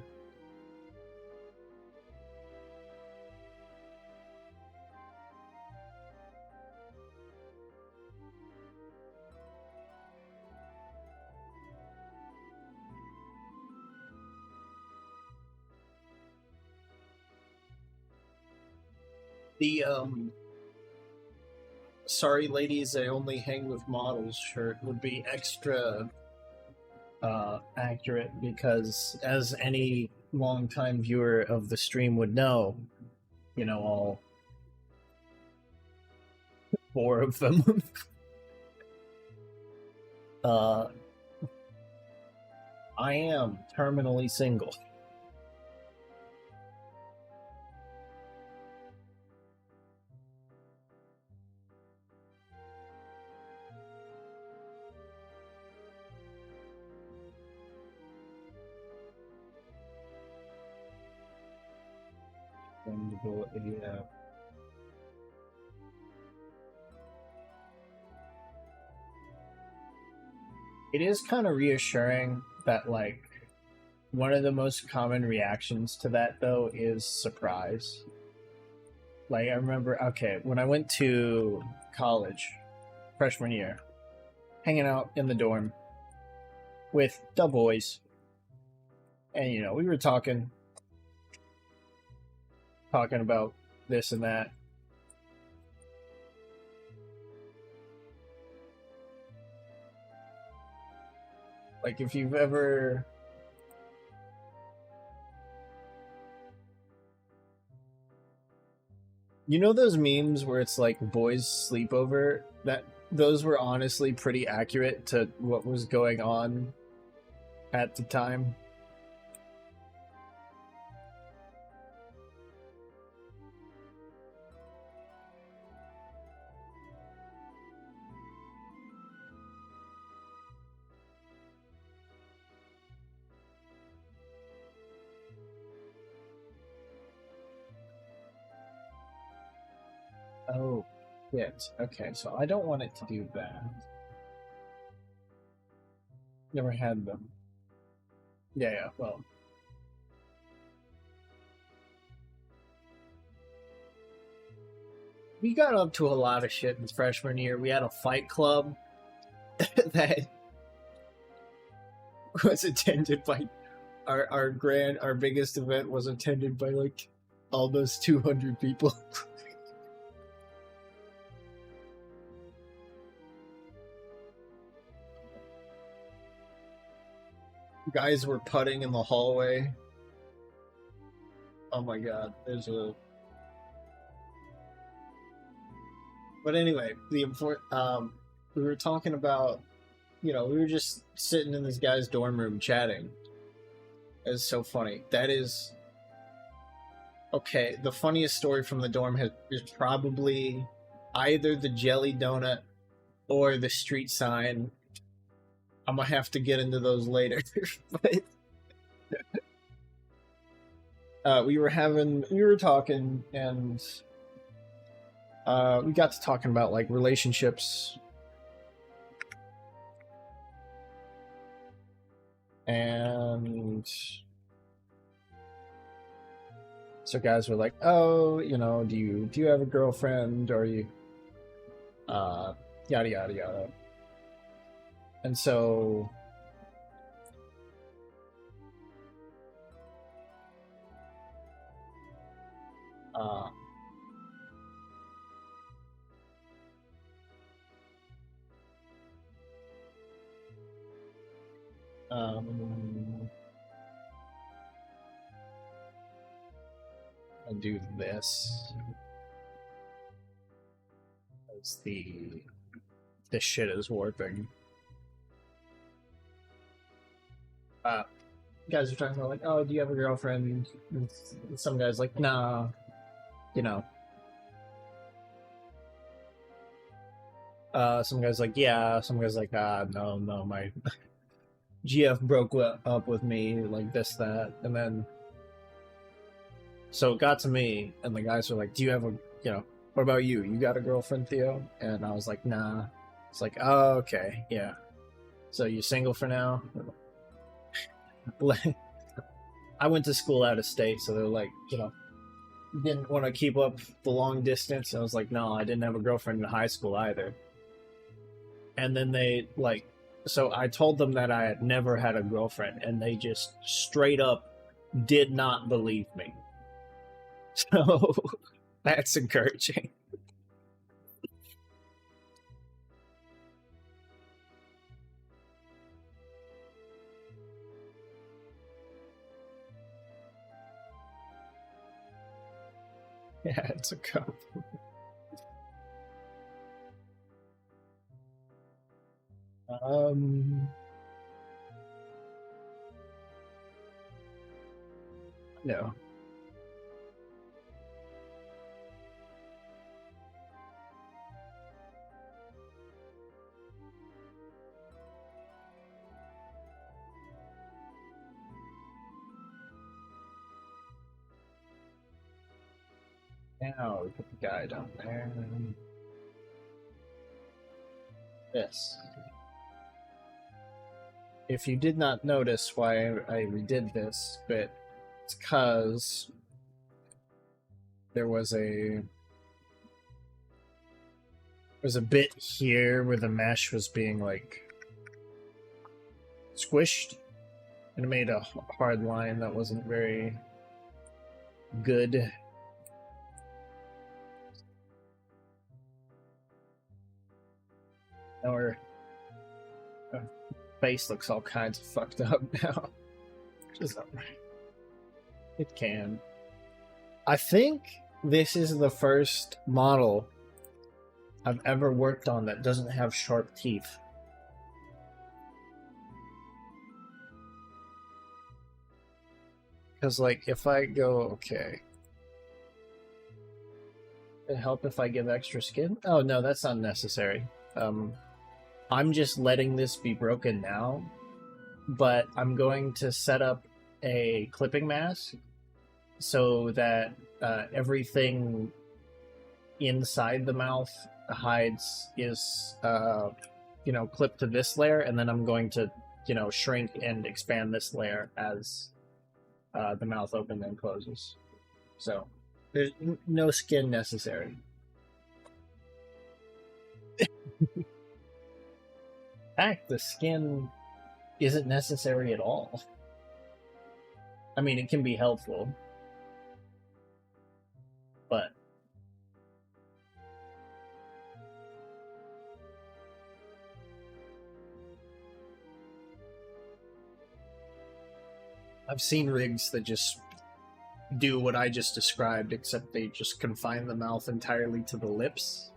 The sorry ladies, I only hang with models shirt would be extra accurate, because as any longtime viewer of the stream would know, you know, all four of them. I am terminally single. Yeah. It is kind of reassuring that, like, one of the most common reactions to that, though, is surprise. Like, I remember, okay, when I went to college, freshman year, hanging out in the dorm with the boys, and, you know, we were talking about this and that. Like, if you've ever... You know those memes where it's like boys sleepover? Those were honestly pretty accurate to what was going on at the time. Oh, shit. Okay, so I don't want it to do that. Never had them. Yeah, well. We got up to a lot of shit in freshman year. We had a fight club that was attended by our biggest event was attended by like almost 200 people. Guys were putting in the hallway. Oh my god, there's a. But anyway, the important. We were talking about, we were just sitting in this guy's dorm room chatting. It's so funny. That is. Okay, the funniest story from the dorm is probably either the jelly donut or the street sign. I'm gonna have to get into those later. But we were talking, and we got to talking about like relationships, and so guys were like, "Oh, do you have a girlfriend, or you, yada yada yada," and so. I'll do this as this shit is warping. Guys are talking about like, oh, do you have a girlfriend? And some guys like, nah, some guys like, yeah. Some guys like, no, my GF broke up with me, like this, that, and then. So it got to me, and the guys were like, do you have what about you? You got a girlfriend, Theo? And I was like, nah. It's like, oh, okay, yeah. So you're single for now? I went to school out of state, so they're like, didn't want to keep up the long distance. I was like, no, I didn't have a girlfriend in high school either. And then they, so I told them that I had never had a girlfriend, and they just straight up did not believe me. So that's encouraging. Yeah, it's a cup. No. Now we put the guy down there. This. If you did not notice why I redid this, but it's because there was a bit here where the mesh was being like squished, and it made a hard line that wasn't very good. Now our face looks all kinds of fucked up now. Just it can. I think this is the first model I've ever worked on that doesn't have sharp teeth. Because, like, if I go, okay. It'd help if I give extra skin? Oh, no, that's not necessary. I'm just letting this be broken now, but I'm going to set up a clipping mask so that everything inside the mouth hides is, clipped to this layer, and then I'm going to shrink and expand this layer as the mouth opens and closes. So there's no skin necessary. In fact, the skin isn't necessary at all. I mean, it can be helpful, but I've seen rigs that just do what I just described, except they just confine the mouth entirely to the lips.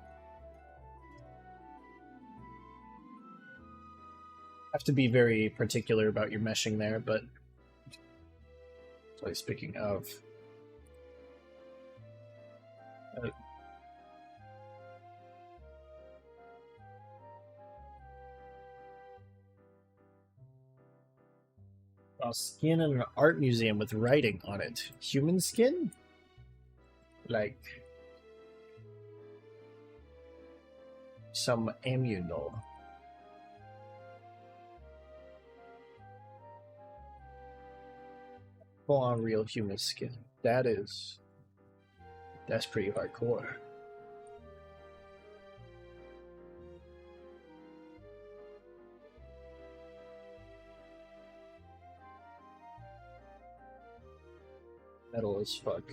Have to be very particular about your meshing there, but so speaking of skin in an art museum with writing on it. Human skin? Like some ammunal. Full on real human skin. That's pretty hardcore. Metal as fuck.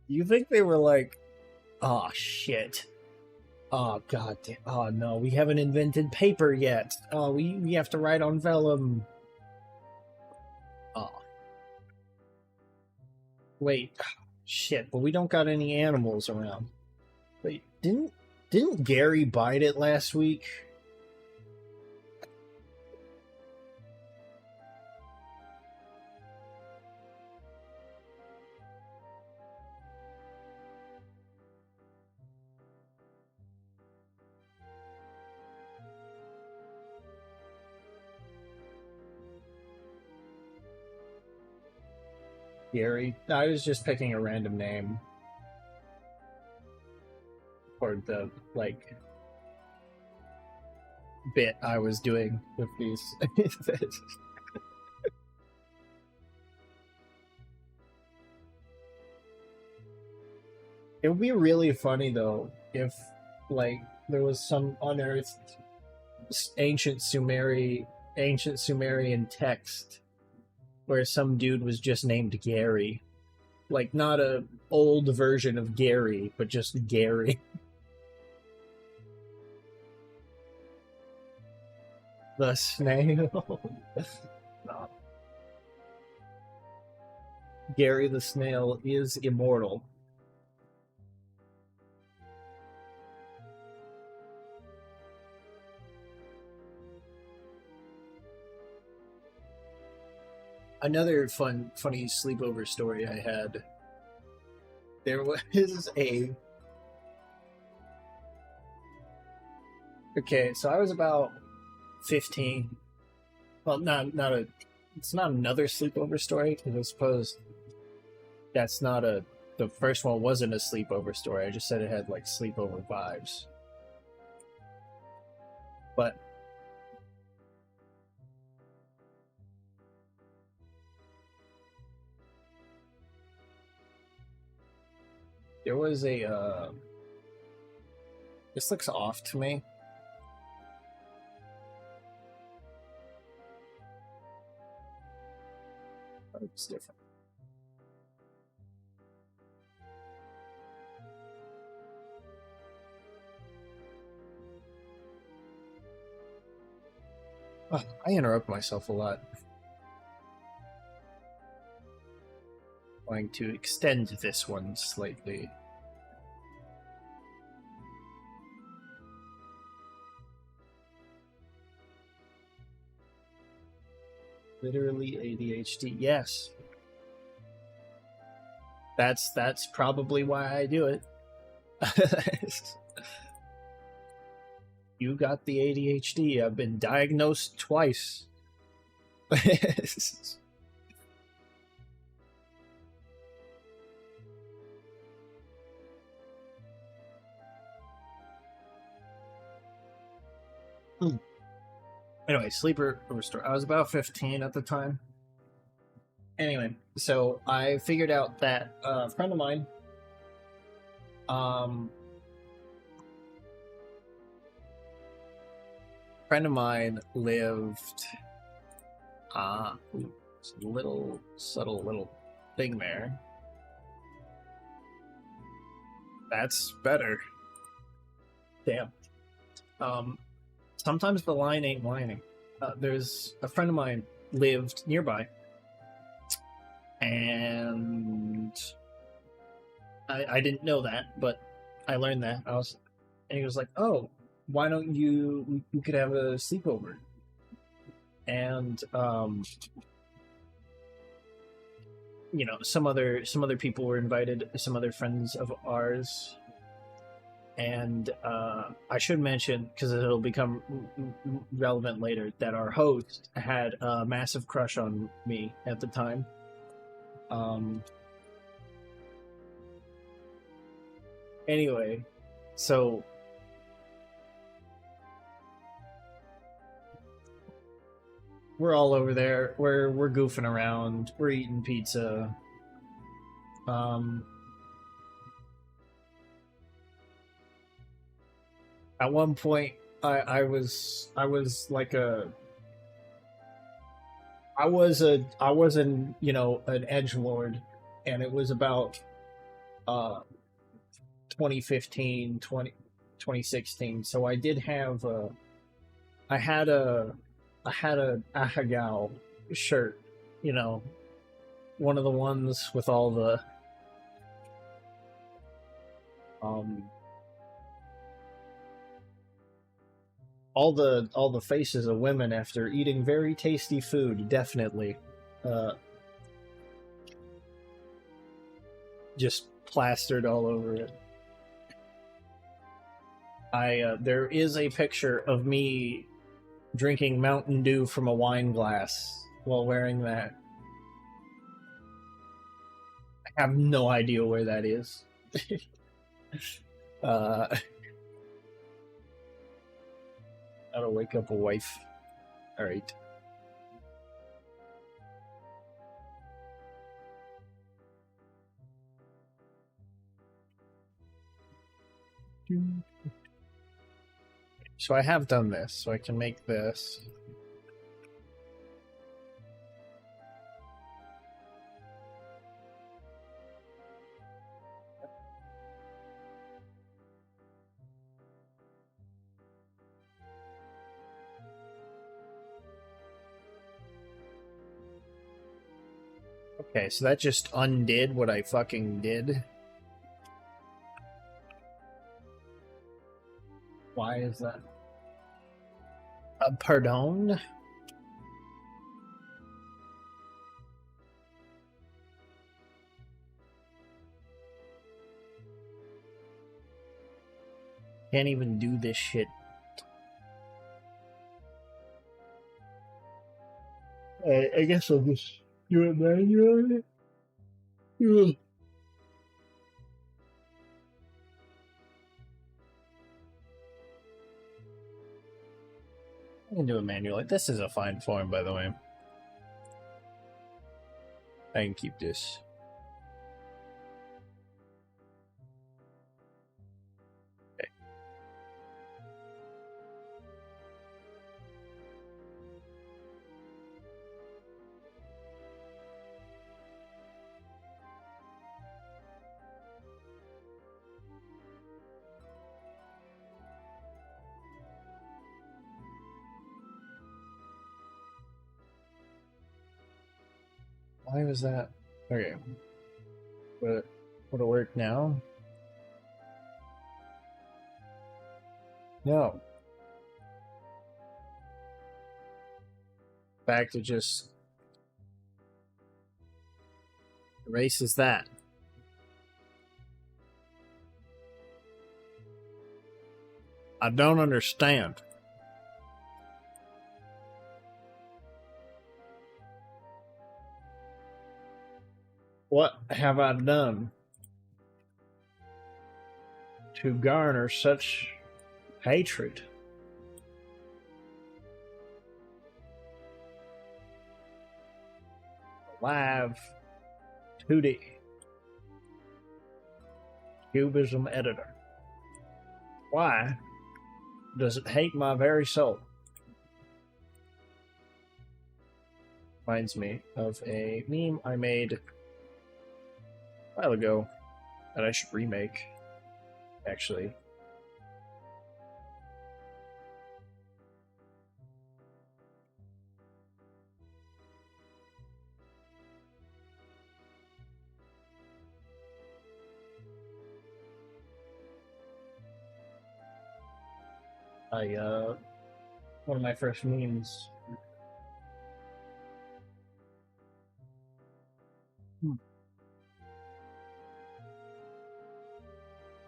You think they were like, oh shit. Oh god damn. Oh no, we haven't invented paper yet. Oh, we have to write on vellum. Oh. Wait. Shit, but we don't got any animals around. Wait, didn't Gary bite it last week? Gary? I was just picking a random name for the, like, bit I was doing with these. It would be really funny, though, if, like, there was some unearthed ancient Sumerian text where some dude was just named Gary. Like, not a old version of Gary, but just Gary. The snail. No. Gary the snail is immortal. Another funny sleepover story I had. There was a... Okay, so I was about 15. Well, it's not another sleepover story, because I suppose that's not a... The first one wasn't a sleepover story. I just said it had, like, sleepover vibes. But there was a, this looks off to me. Oh, it's different. Oh, I interrupt myself a lot. Going to extend this one slightly. Literally ADHD. Yes. That's probably why I do it. You got the ADHD. I've been diagnosed twice. Anyway, sleeper restore. I was about 15 at the time. Anyway, so I figured out that a friend of mine, lived, it's a little subtle little thing there. That's better. Damn. Sometimes the line ain't lining. There's a friend of mine lived nearby, and I didn't know that, but I learned that. And he was like, "Oh, why don't you could have a sleepover?" And you know, some other people were invited, some other friends of ours. And I should mention, because it'll become relevant later, that our host had a massive crush on me at the time. Anyway, so we're all over there. We're goofing around. We're eating pizza. At one point, I was like I was an you know, an edgelord, and it was about 2015, 2016. So I did have I had a Ahagao shirt, you know, one of the ones with all the all the faces of women after eating very tasty food, definitely. Just plastered all over it. There is a picture of me drinking Mountain Dew from a wine glass while wearing that. I have no idea where that is. How to wake up a wife. All right. So I have done this, so I can make this. Okay, so that just undid what I fucking did. Why is that? Pardon? Can't even do this shit. I guess I'll just do it manually. Ugh. I can do it manually. This is a fine form, by the way. I can keep this. Okay. Why was that? Okay. Would it work now? No. Back to just erases that. I don't understand. What have I done to garner such hatred? Live2d. Cubism editor. Why does it hate my very soul? Reminds me of a meme I made a while ago that I should remake, actually. One of my first memes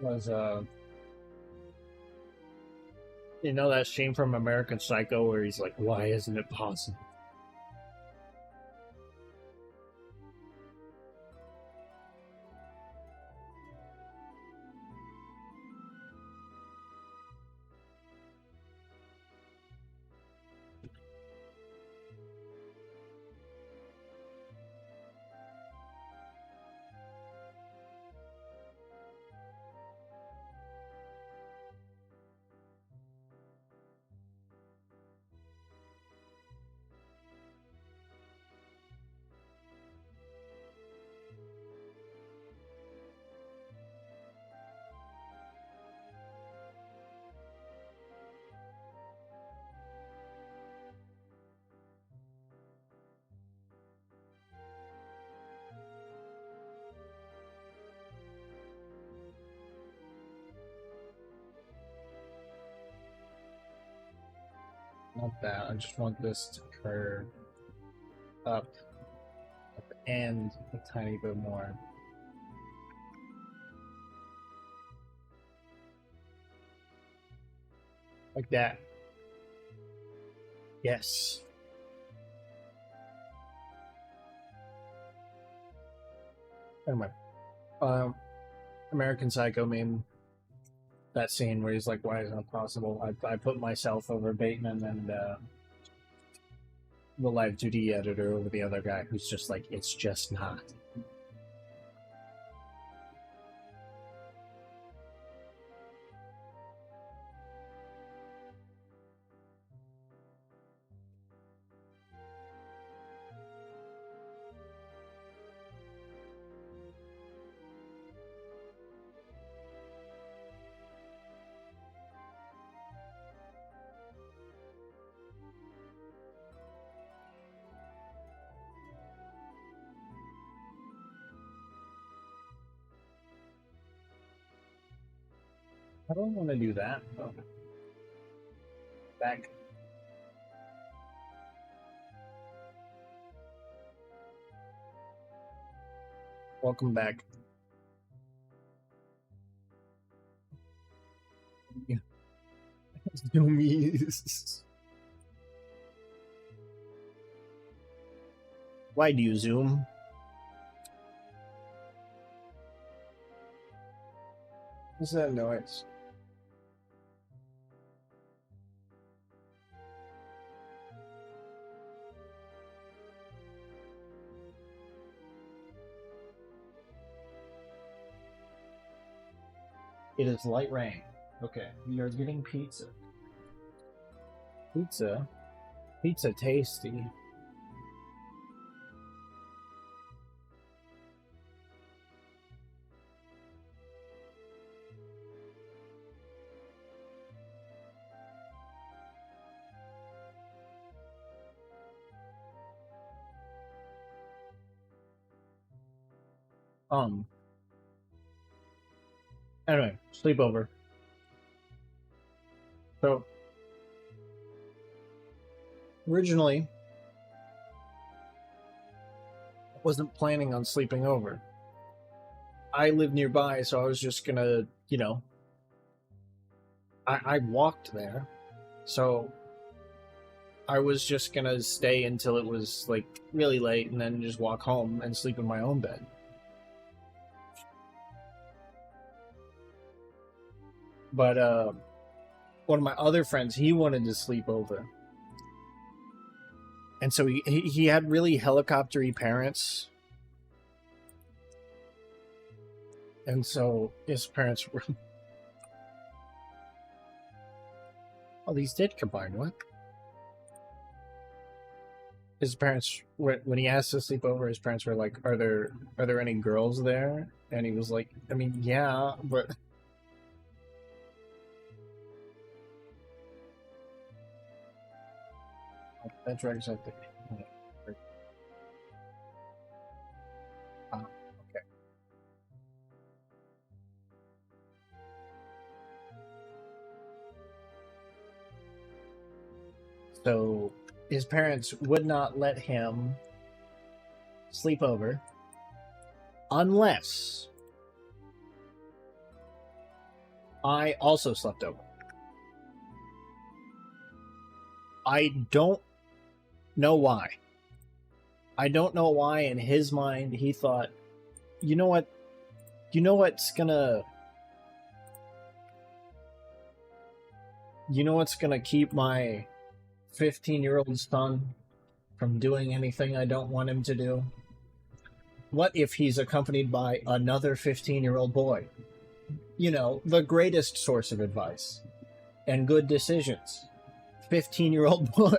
was, you know that scene from American Psycho where he's like, why isn't it possible? Not that, I just want this to curve up at the end a tiny bit more. Like that. Yes. Anyway, American Psycho meme. That scene where he's like, "Why is that possible?" I put myself over Bateman and the Live2d editor over the other guy, who's just like, "It's just not." I don't want to do that. Oh. Back. Welcome back. Yeah. Zoomies. Why do you zoom? What's that noise? It is light rain. Okay, we are getting pizza. Pizza? Pizza tasty. Anyway, sleepover. So, originally, I wasn't planning on sleeping over. I live nearby, so I was just gonna, you know, I walked there, so I was just gonna stay until it was, like, really late and then just walk home and sleep in my own bed. But one of my other friends, he wanted to sleep over. And so he had really helicopter-y parents. And so his parents were... Oh, these did combine. What? His parents, when he asked to sleep over, his parents were like, are there any girls there? And he was like, I mean, yeah, but... That drags out the... Okay. So his parents would not let him sleep over unless I also slept over. I don't know why. I don't know why in his mind he thought, you know what? You know what's gonna keep my 15-year-old son from doing anything I don't want him to do? What if he's accompanied by another 15-year-old boy? You know, the greatest source of advice and good decisions. 15-year-old boy.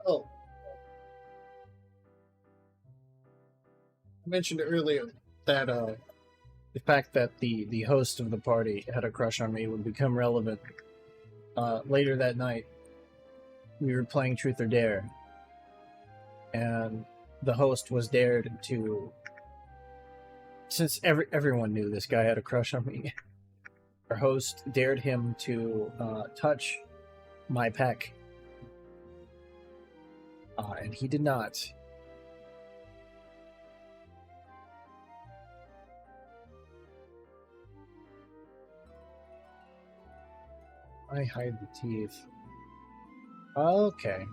Oh, I mentioned earlier that the fact that the host of the party had a crush on me would become relevant. Later that night, we were playing Truth or Dare, and the host was dared to... Since everyone knew this guy had a crush on me, our host dared him to touch my peck. And he did not. I hide the teeth. Okay.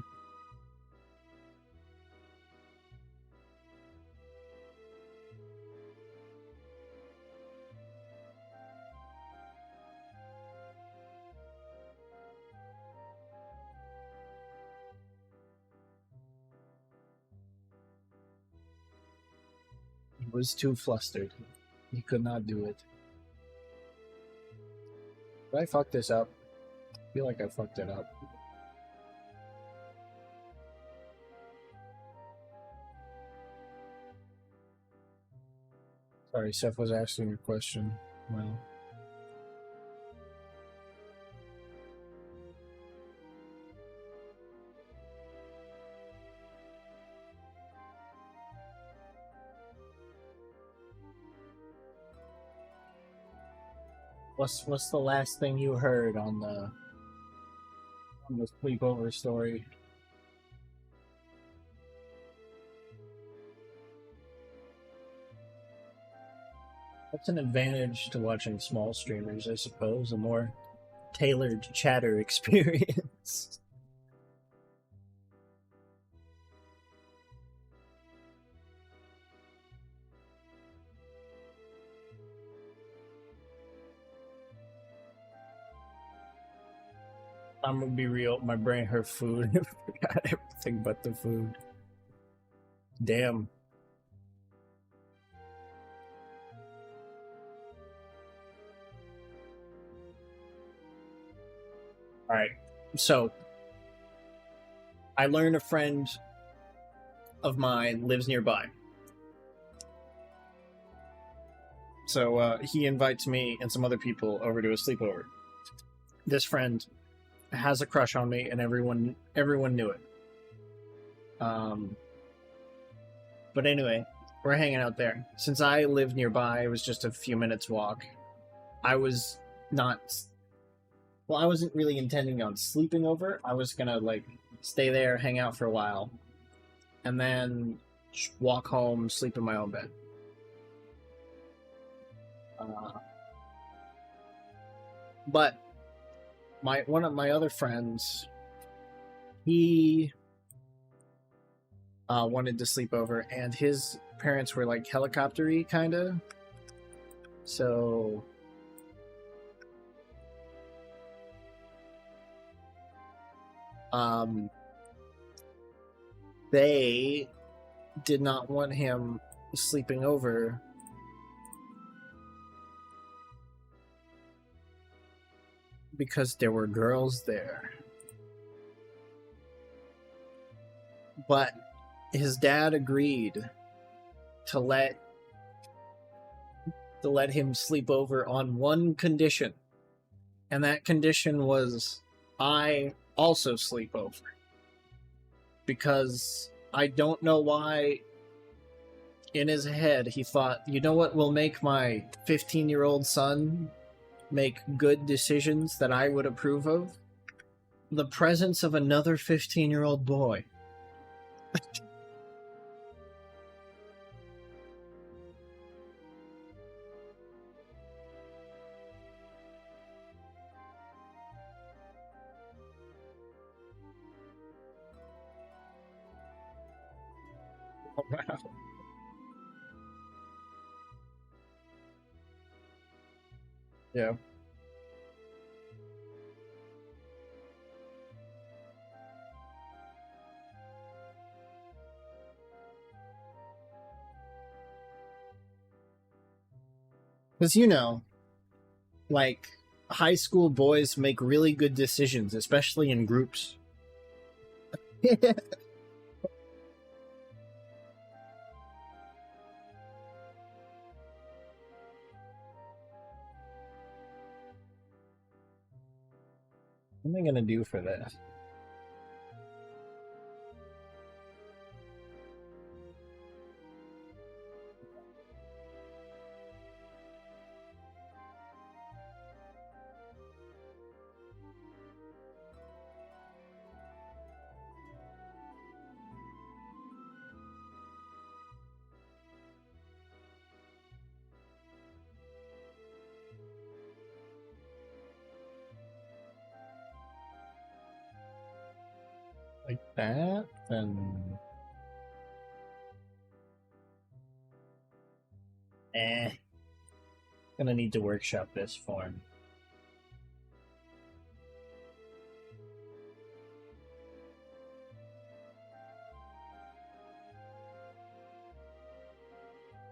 He was too flustered. He could not do it. Did I fuck this up? I feel like I fucked it up. Sorry, Seth was asking a question. Well... What's the last thing you heard on the sleepover story? That's an advantage to watching small streamers, I suppose. A more tailored chatter experience. I'm gonna be real, my brain hurt food. I forgot everything but the food. Damn. Alright, so I learned a friend of mine lives nearby. So he invites me and some other people over to a sleepover. This friend has a crush on me, and everyone knew it. But anyway, we're hanging out there. Since I live nearby, it was just a few minutes walk. I was not... Well, I wasn't really intending on sleeping over. I was gonna, like, stay there, hang out for a while, and then walk home, sleep in my own bed. But one of my other friends, he wanted to sleep over, and his parents were like helicopter-y, kind of. So they did not want him sleeping over because there were girls there. But his dad agreed to let him sleep over on one condition. And that condition was I also sleep over. Because I don't know why in his head he thought, you know what will make my 15-year-old son make good decisions that I would approve of? The presence of another 15-year-old boy. Oh, wow. Yeah. Because, you know, like, high school boys make really good decisions, especially in groups. What am I gonna do for that? Like that, then... Gonna need to workshop this form.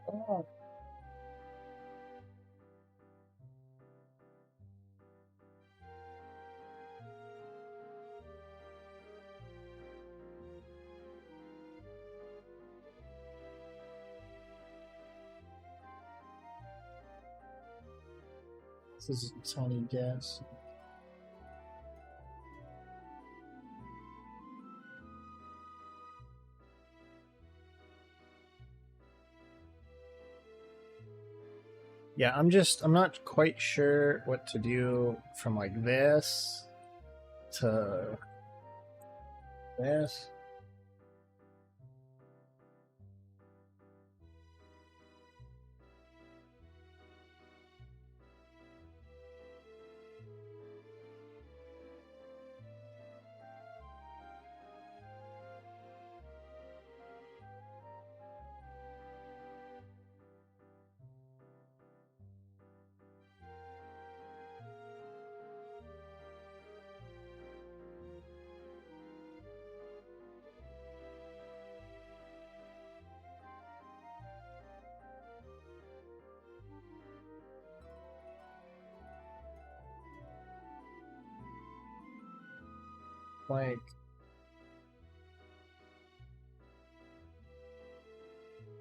Oh. This is a tiny guess. Yeah, I'm not quite sure what to do from like this to this. Like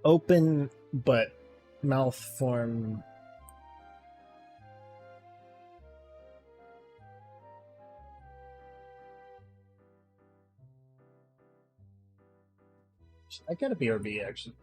open but mouth form. I got a BRB actually.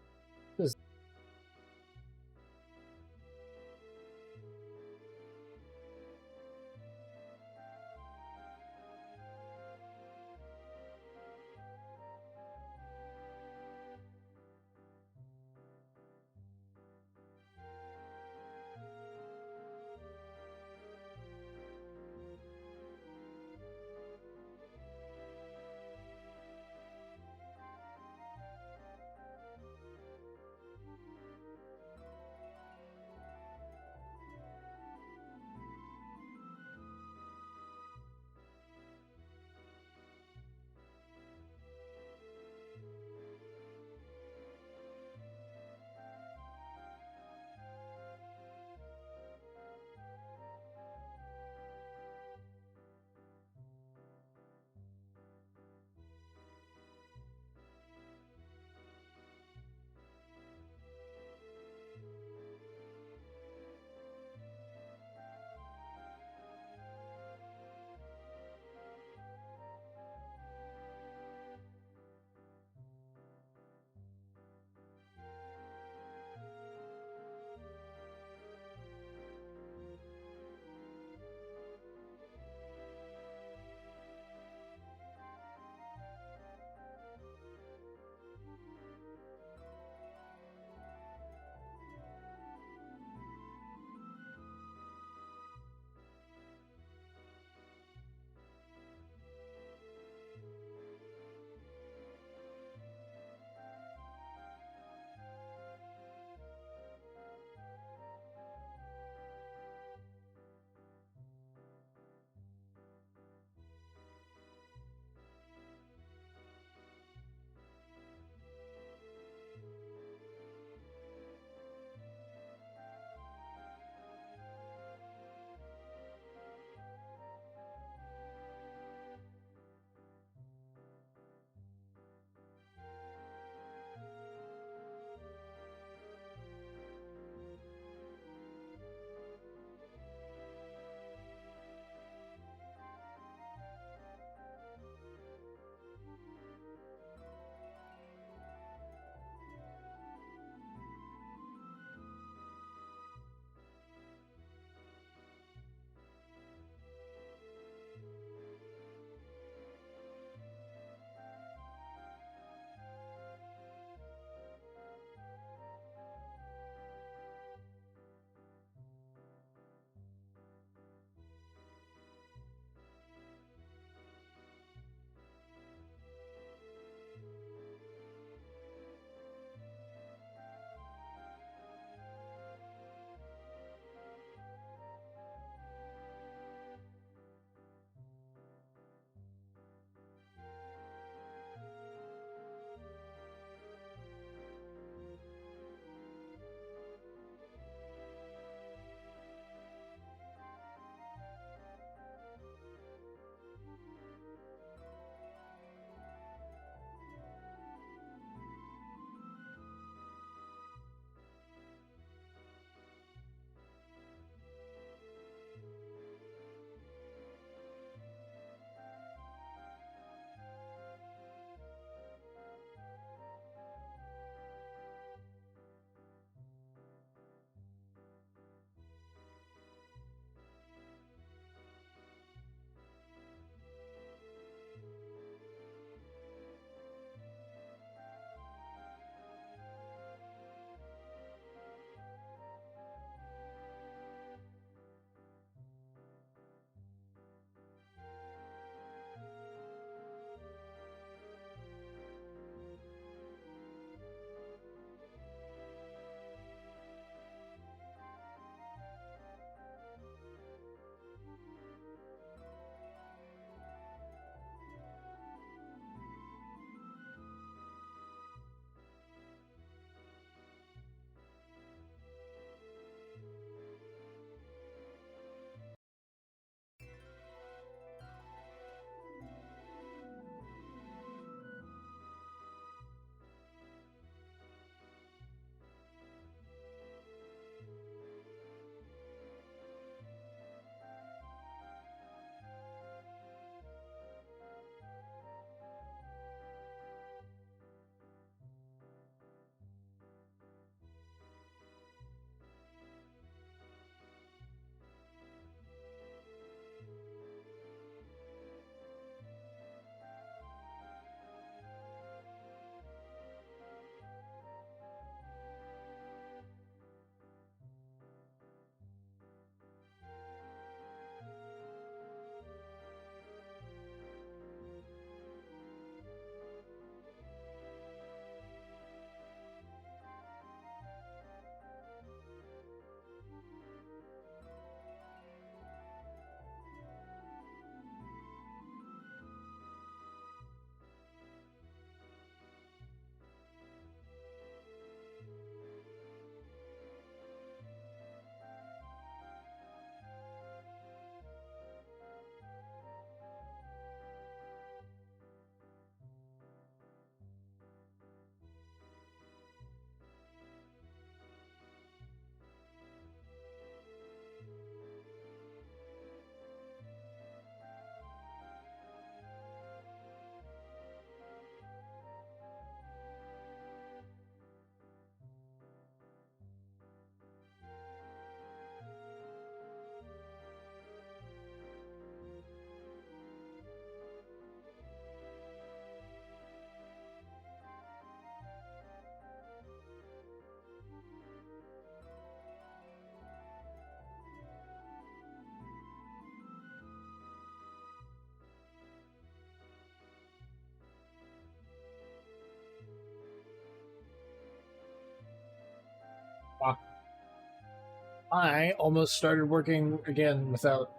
I almost started working again without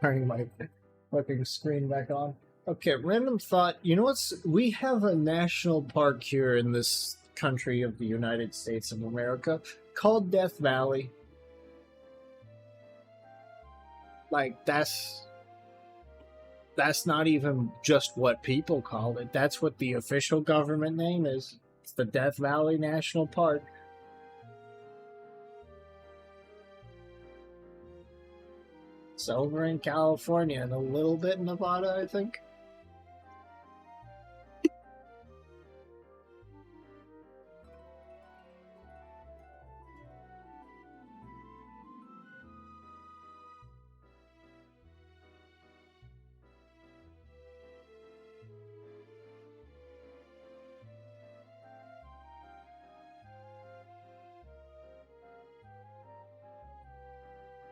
turning my fucking screen back on. Okay, random thought. You know what's? We have a national park here in this country of the United States of America called Death Valley. Like, that's not even just what people call it. That's what the official government name is. It's the Death Valley National Park. It's over in California and a little bit in Nevada, I think.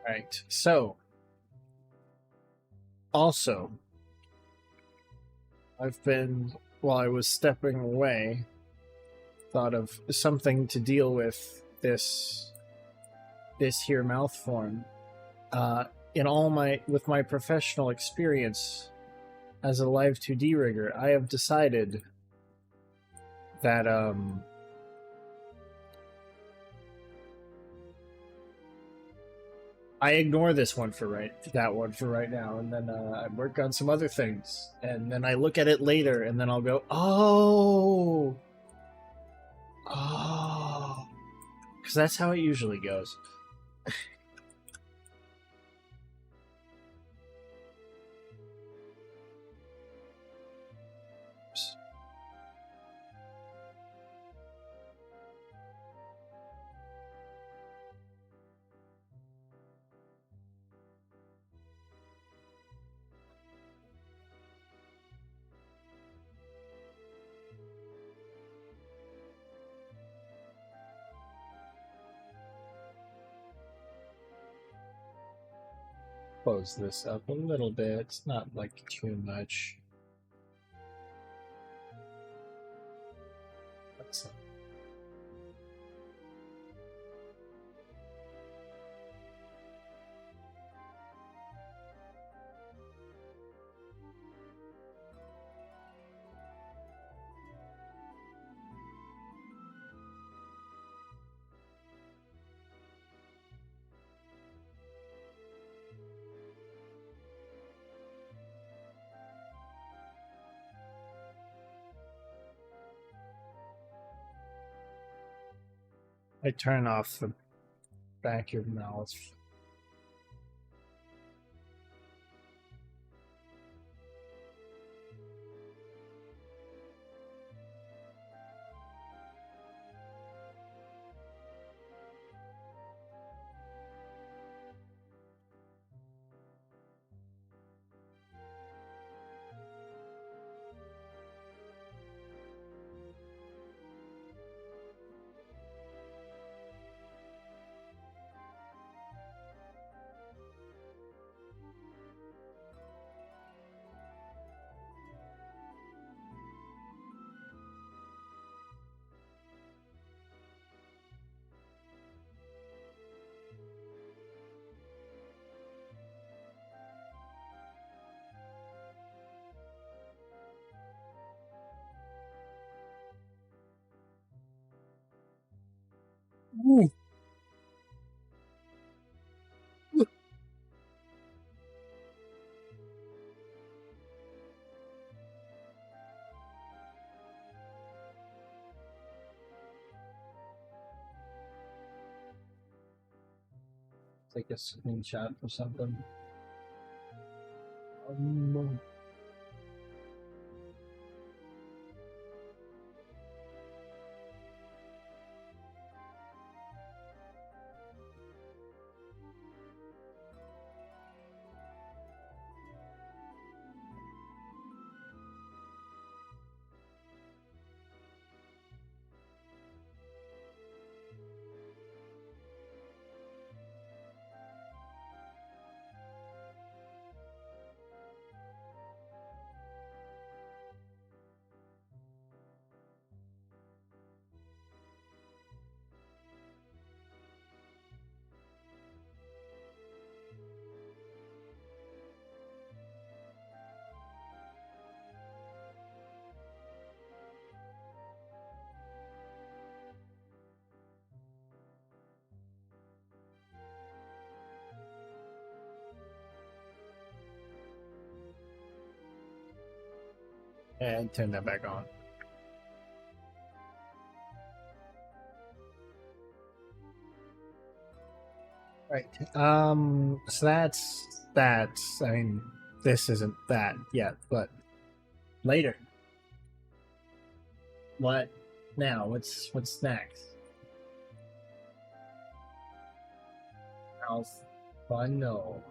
Right. So, also, while I was stepping away, thought of something to deal with this here mouth form. With my professional experience as a Live2d rigger, I have decided that I ignore that one for right now, and then I work on some other things, and then I look at it later, and then I'll go, oh, because that's how it usually goes. Close this up a little bit. It's not like too much. That's I turn off the back of your mouth. Ooh. Take a screenshot or something. And turn that back on. Right. So that's. I mean, this isn't that yet, but later. What now? What's next? Mouth funnel.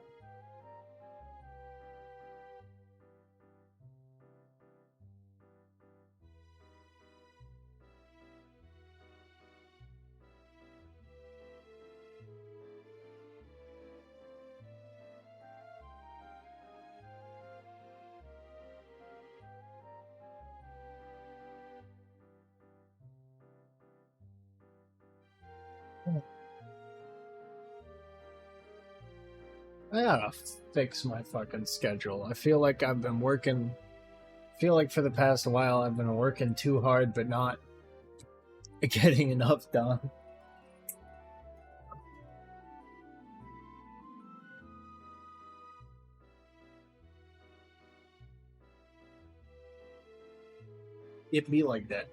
I gotta fix my fucking schedule. I feel like I've been working. I feel like for the past while I've been working too hard, but not getting enough done. It be like that.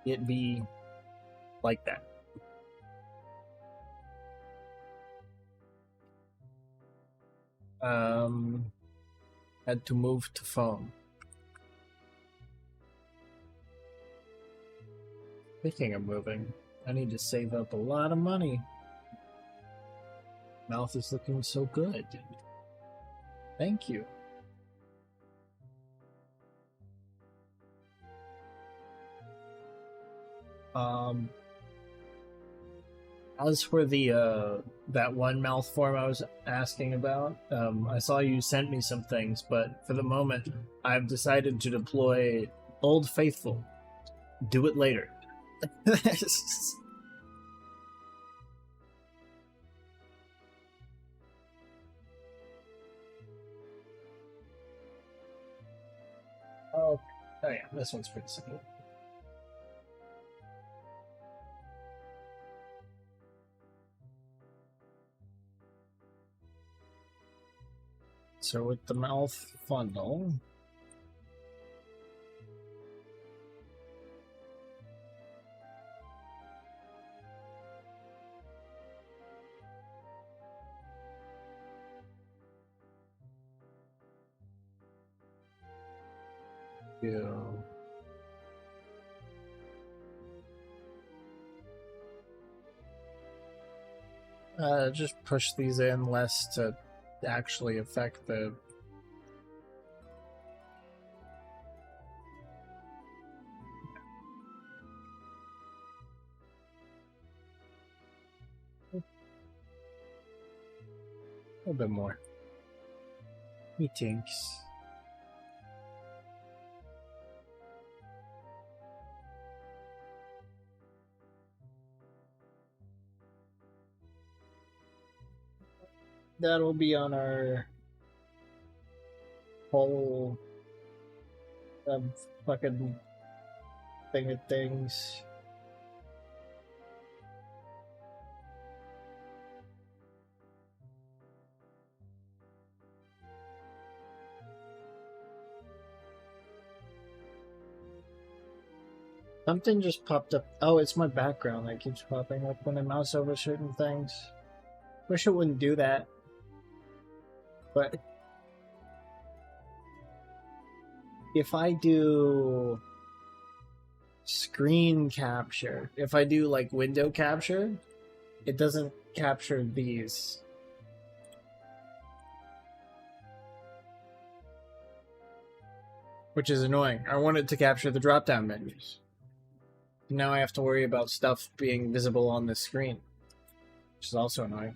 It be like that. Had to move to phone. Speaking of moving, I need to save up a lot of money. Mouth is looking so good. Thank you. As for the that one mouth form I was asking about, I saw you sent me some things, but for the moment, I've decided to deploy Old Faithful. Do it later. Oh yeah, this one's pretty simple. So with the mouth funnel, just push these in less to actually affect the a little bit more. Methinks. That'll be on our whole fucking thing of things. Something just popped up. Oh, it's my background that keeps popping up when I mouse over certain things. Wish it wouldn't do that. But if I do screen capture, if I do like window capture, it doesn't capture these. Which is annoying. I wanted to capture the drop-down menus. Now I have to worry about stuff being visible on the screen, which is also annoying.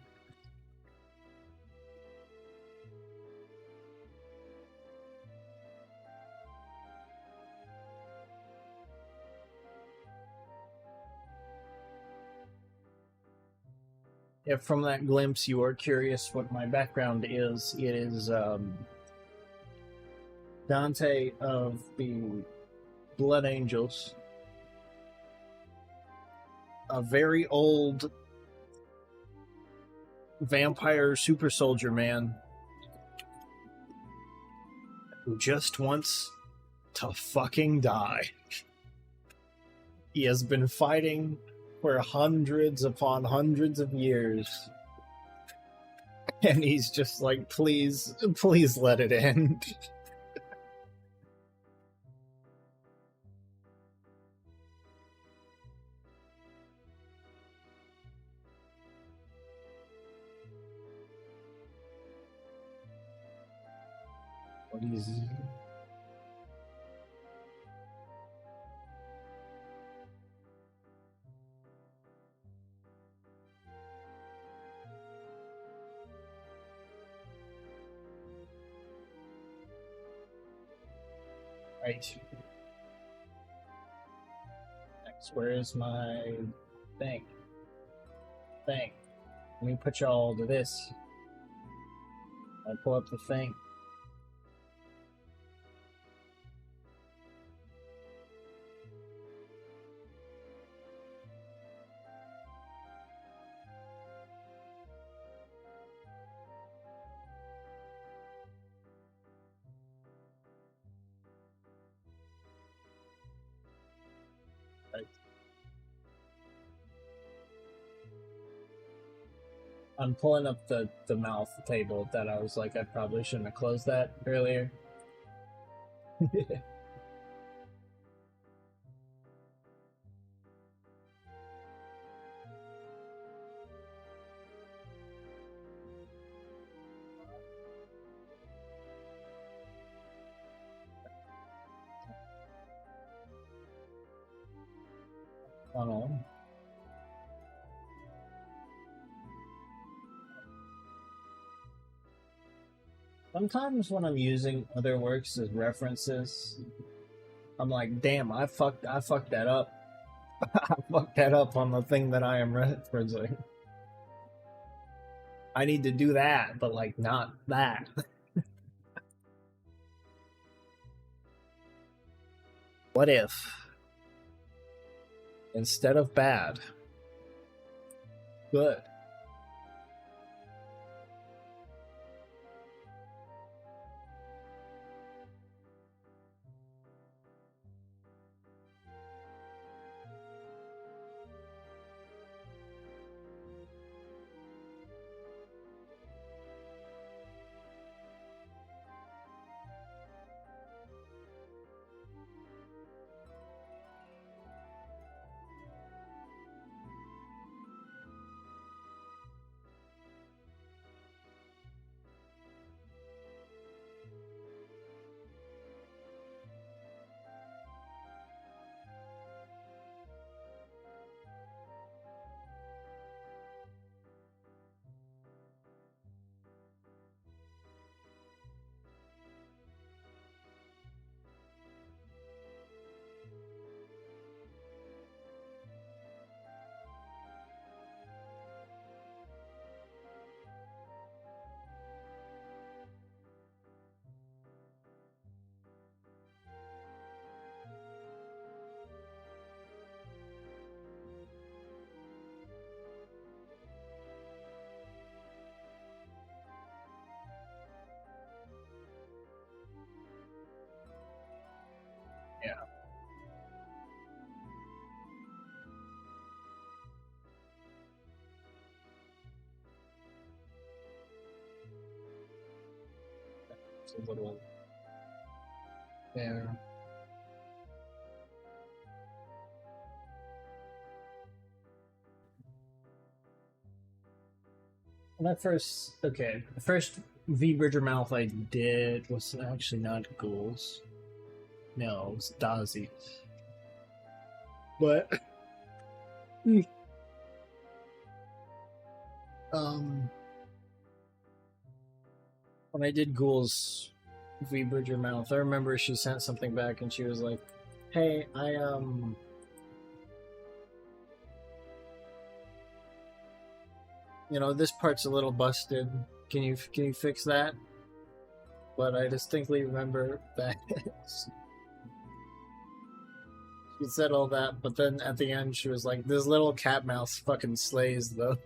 If from that glimpse you are curious what my background is, it is Dante of the Blood Angels. A very old vampire super soldier man who just wants to fucking die. He has been fighting for hundreds upon hundreds of years. And he's just like, please, please let it end. What is... Right. Next, where is my thing? Let me put y'all to this. I pull up the thing. I'm pulling up the mouth table that I was like, I probably shouldn't have closed that earlier. Oh. Sometimes when I'm using other works as references, I'm like, damn, I fucked that up. I fucked that up on the thing that I am referencing. I need to do that, but like not that. What if, instead of bad, good? Yeah. It's a little there. When I first, the first V Bridger mouth I did was actually not ghouls. No, it was Dazies. But when I did ghouls V Bridger mouth, I remember she sent something back and she was like, "Hey, you know, this part's a little busted. Can you fix that?" But I distinctly remember that she said all that, but then at the end she was like, "This little cat mouse fucking slays, though."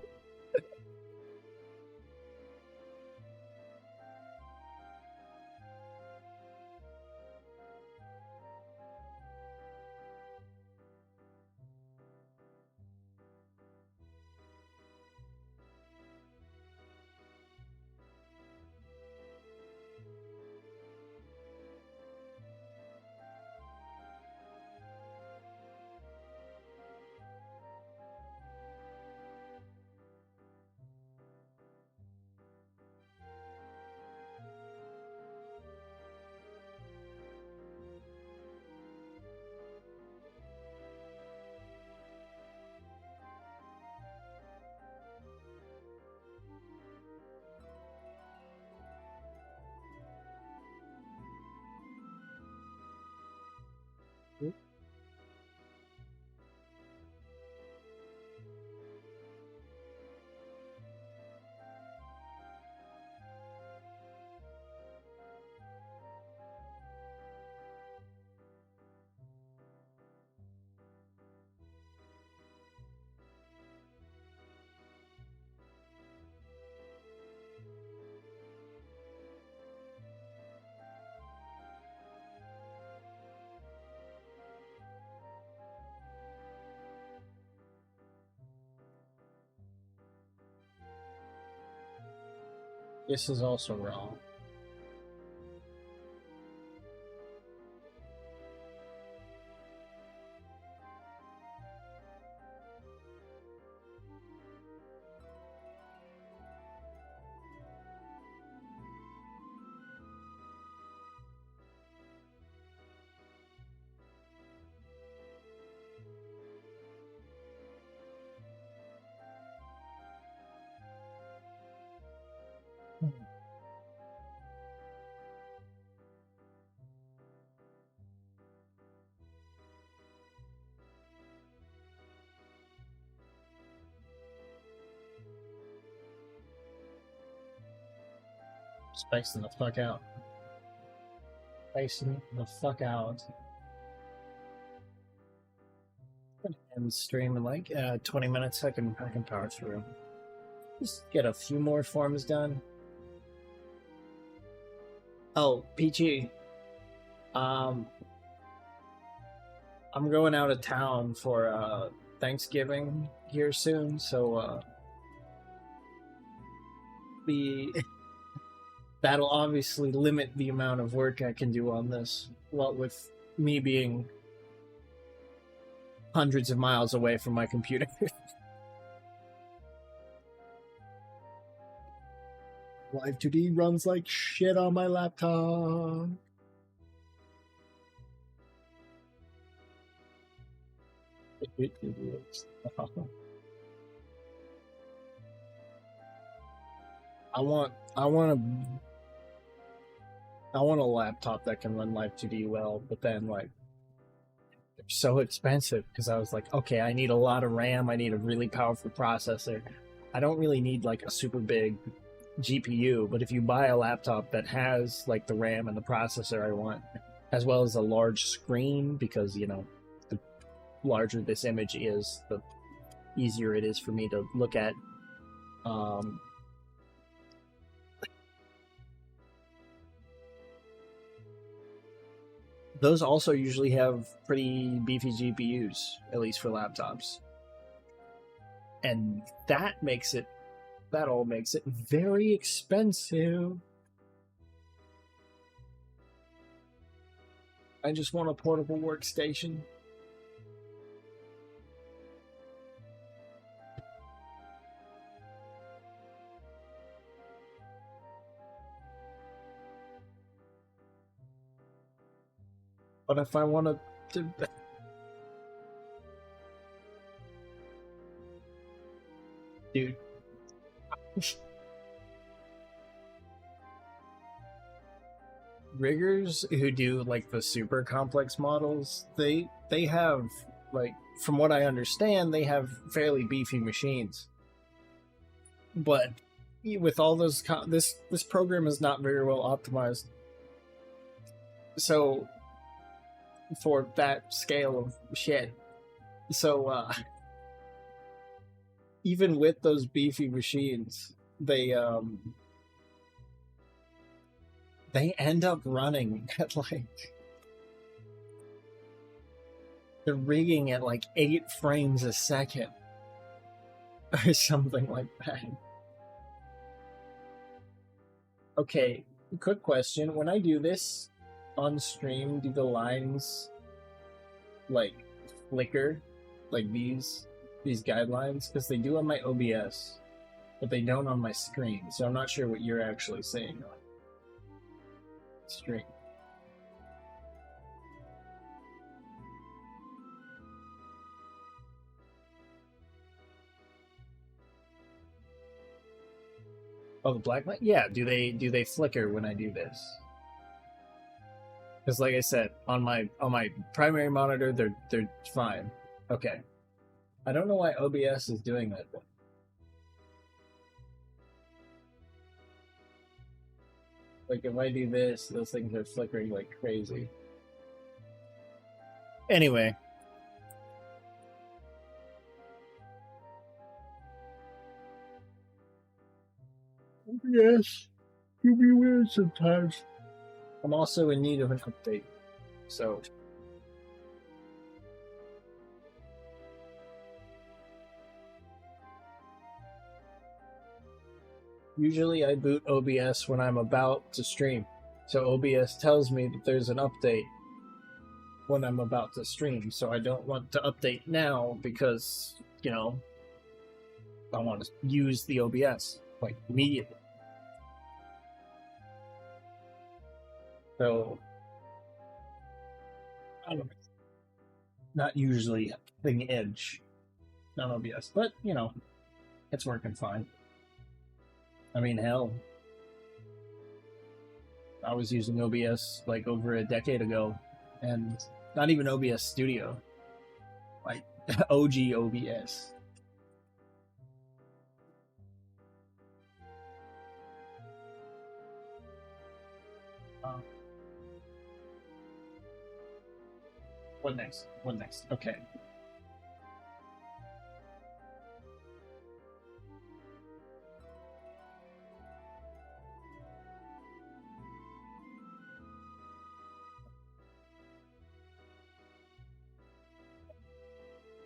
This is also wrong. Spacing the fuck out. Spacing the fuck out. And stream in like 20 minutes. I can power through. Just get a few more forms done. Oh, PG. I'm going out of town for Thanksgiving here soon, so that'll obviously limit the amount of work I can do on this. What with me being hundreds of miles away from my computer. Live2d runs like shit on my laptop. I want a laptop that can run Live2d well, but then like they're so expensive because I was like, okay, I need a lot of RAM, I need a really powerful processor. I don't really need like a super big GPU, but if you buy a laptop that has like the RAM and the processor I want, as well as a large screen, because you know, the larger this image is, the easier it is for me to look at. Those also usually have pretty beefy GPUs, at least for laptops. And that all makes it very expensive. I just want a portable workstation. But if I wanted to... Dude. Riggers who do like the super complex models, they have, like, from what I understand, they have fairly beefy machines. But with all those this program is not very well optimized. So for that scale of shit. So even with those beefy machines, they end up running at like, they're rigging at like 8 frames a second or something like that. Okay, quick question. When I do this on stream, do the lines like flicker like these guidelines? Because they do on my OBS, but they don't on my screen, so I'm not sure what you're actually saying on stream. Oh, the black light? Yeah, do they flicker when I do this? Because like I said, on my primary monitor, they're fine. Okay. I don't know why OBS is doing that. Like if I do this, those things are flickering like crazy. Anyway. Yes. Can be weird sometimes. I'm also in need of an update. So usually I boot OBS when I'm about to stream. So OBS tells me that there's an update when I'm about to stream. So I don't want to update now because, you know, I want to use the OBS like immediately. So I don't know. Not usually cutting edge on OBS, but you know, it's working fine. I mean, hell, I was using OBS like over a decade ago, and not even OBS Studio, like OG OBS. What next? What next? Okay.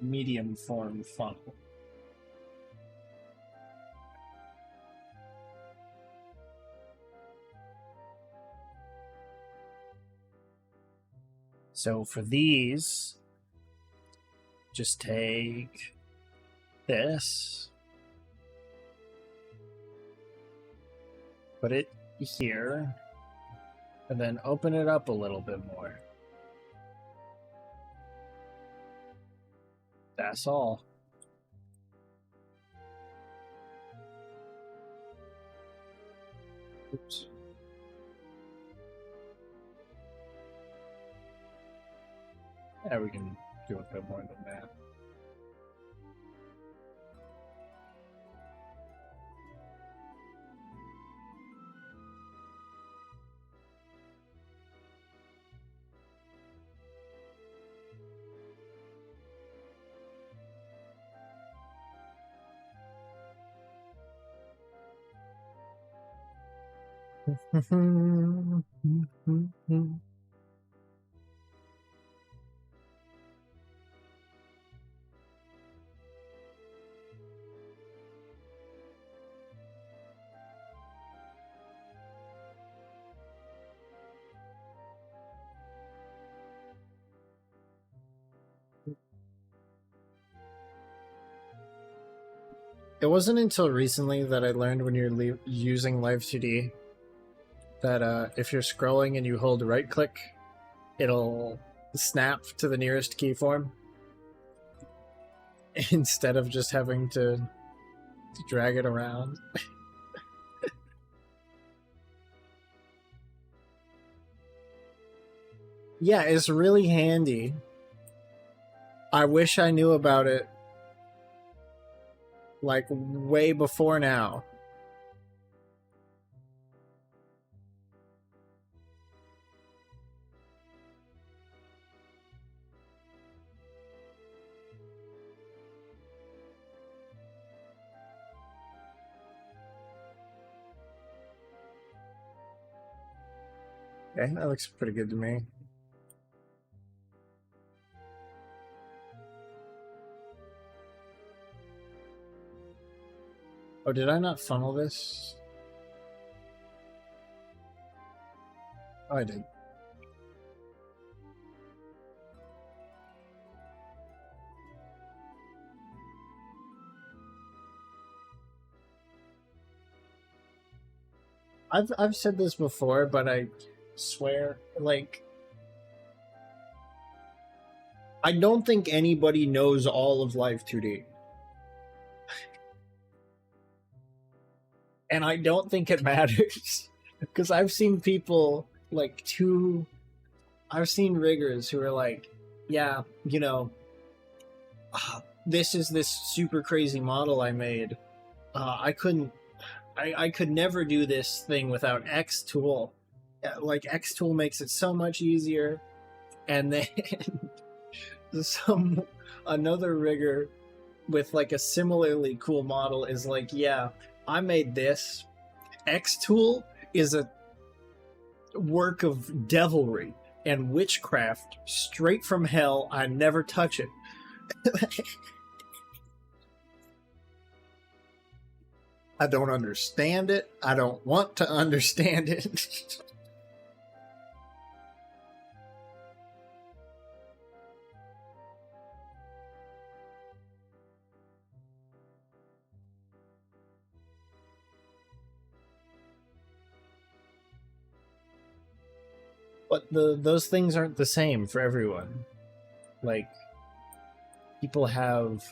Medium form funnel. So for these, just take this, put it here, and then open it up a little bit more. That's all. Oops. Yeah, we can do a bit more than that. It wasn't until recently that I learned when you're using Live2d that if you're scrolling and you hold right click, it'll snap to the nearest keyform instead of just having to drag it around. Yeah, it's really handy. I wish I knew about it like way before now. Okay, that looks pretty good to me. Oh, did I not funnel this? Oh, I did. I've said this before, but I swear, like, I don't think anybody knows all of Live2d. And I don't think it matters. Because I've seen people, like, too I've seen riggers who are like, yeah, this is this super crazy model I made. I could never do this thing without X tool. Like X tool makes it so much easier. And then another rigger with like a similarly cool model is like, yeah, I made this. X tool is a work of devilry and witchcraft straight from hell. I never touch it. I don't understand it. I don't want to understand it. But those things aren't the same for everyone. Like, people have...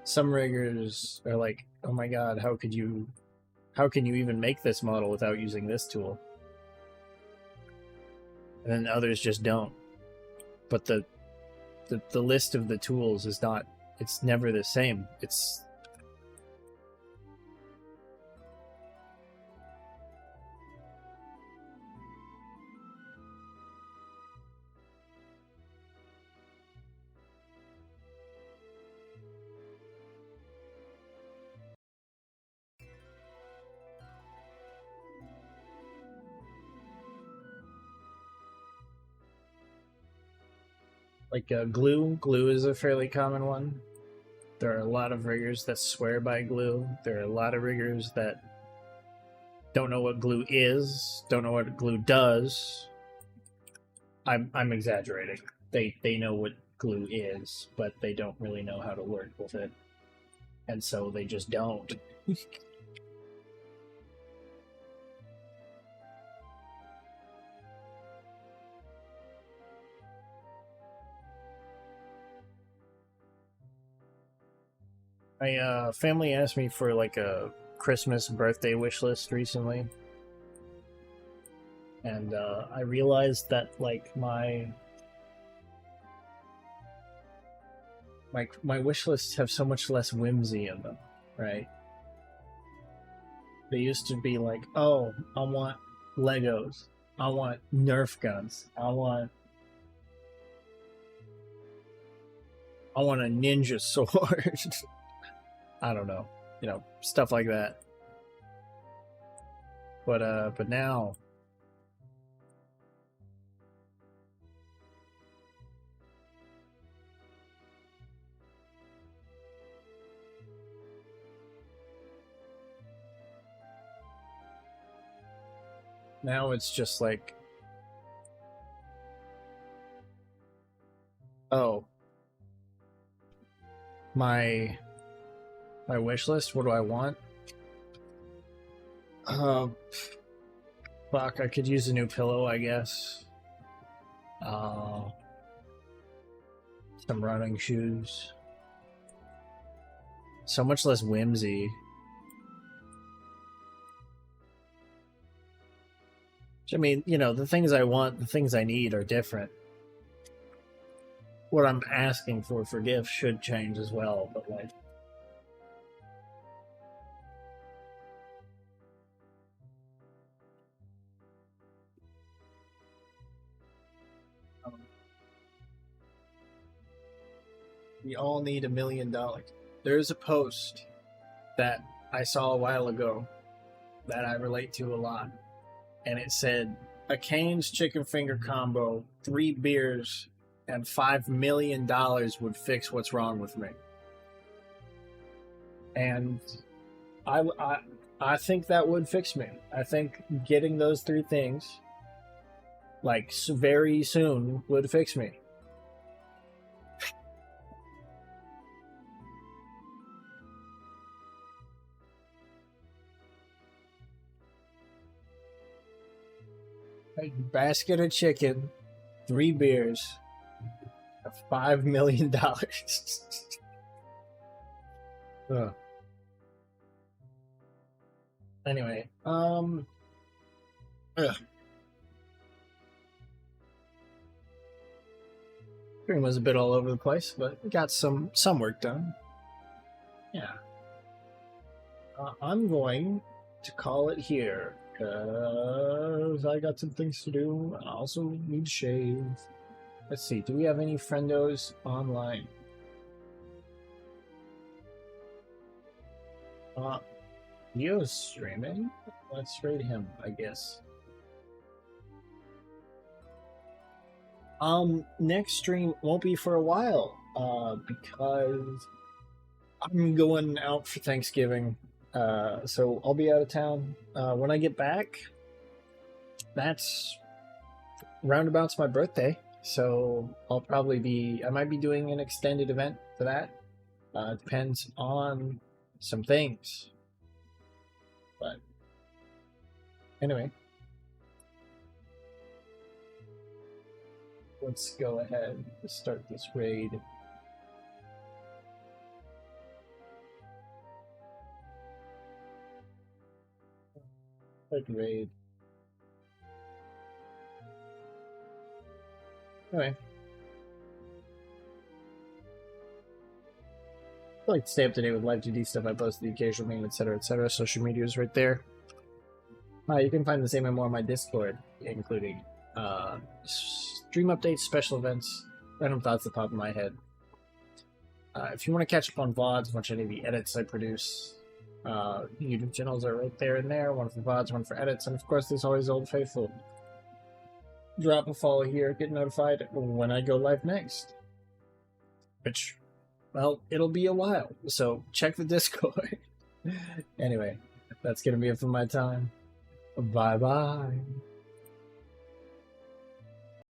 Some riggers are like, oh my god, how can you even make this model without using this tool? And then others just don't. But the list of the tools is not, it's never the same. It's like glue. Glue is a fairly common one. There are a lot of riggers that swear by glue. There are a lot of riggers that don't know what glue is, don't know what glue does. I'm exaggerating. They know what glue is, but they don't really know how to work with it. And so they just don't. My family asked me for like a Christmas birthday wish list recently, and I realized that like my wish lists have so much less whimsy in them, right? They used to be like, oh, I want Legos, I want Nerf guns, I want a ninja sword. I don't know, stuff like that. But now it's just like, oh, my wish list, what do I want? Fuck, I could use a new pillow, I guess. Some running shoes. So much less whimsy. I mean, the things I want, the things I need are different. What I'm asking for gifts should change as well, but like... we all need $1 million. There's a post that I saw a while ago that I relate to a lot. And it said, a Cane's chicken finger combo, 3 beers, and $5 million would fix what's wrong with me. And I think that would fix me. I think getting those 3 things, like, very soon, would fix me. A basket of chicken, 3 beers, $5 million. Anyway, Stream was a bit all over the place, but we got some work done. Yeah. I'm going to call it here because I got some things to do. I also need to shave. Let's see. Do we have any friendos online? Neo's streaming. Let's raid him, I guess. Next stream won't be for a while, because I'm going out for Thanksgiving. So I'll be out of town. When I get back, that's roundabouts my birthday. So I might be doing an extended event for that. Depends on some things. But anyway, let's go ahead and start this raid. Raid. Anyway. I like to stay up to date with Live2d stuff. I post the occasional meme, etc., etc. Social media is right there. You can find the same and more on my Discord, including stream updates, special events, random thoughts that pop in my head. If you want to catch up on VODs, watch any of the edits I produce, YouTube channels are right there and there. One for VODs, one for edits, and of course there's always Old Faithful. Drop a follow here, get notified when I go live next. Which, well, it'll be a while, so check the Discord. Anyway, that's gonna be it for my time. Bye-bye.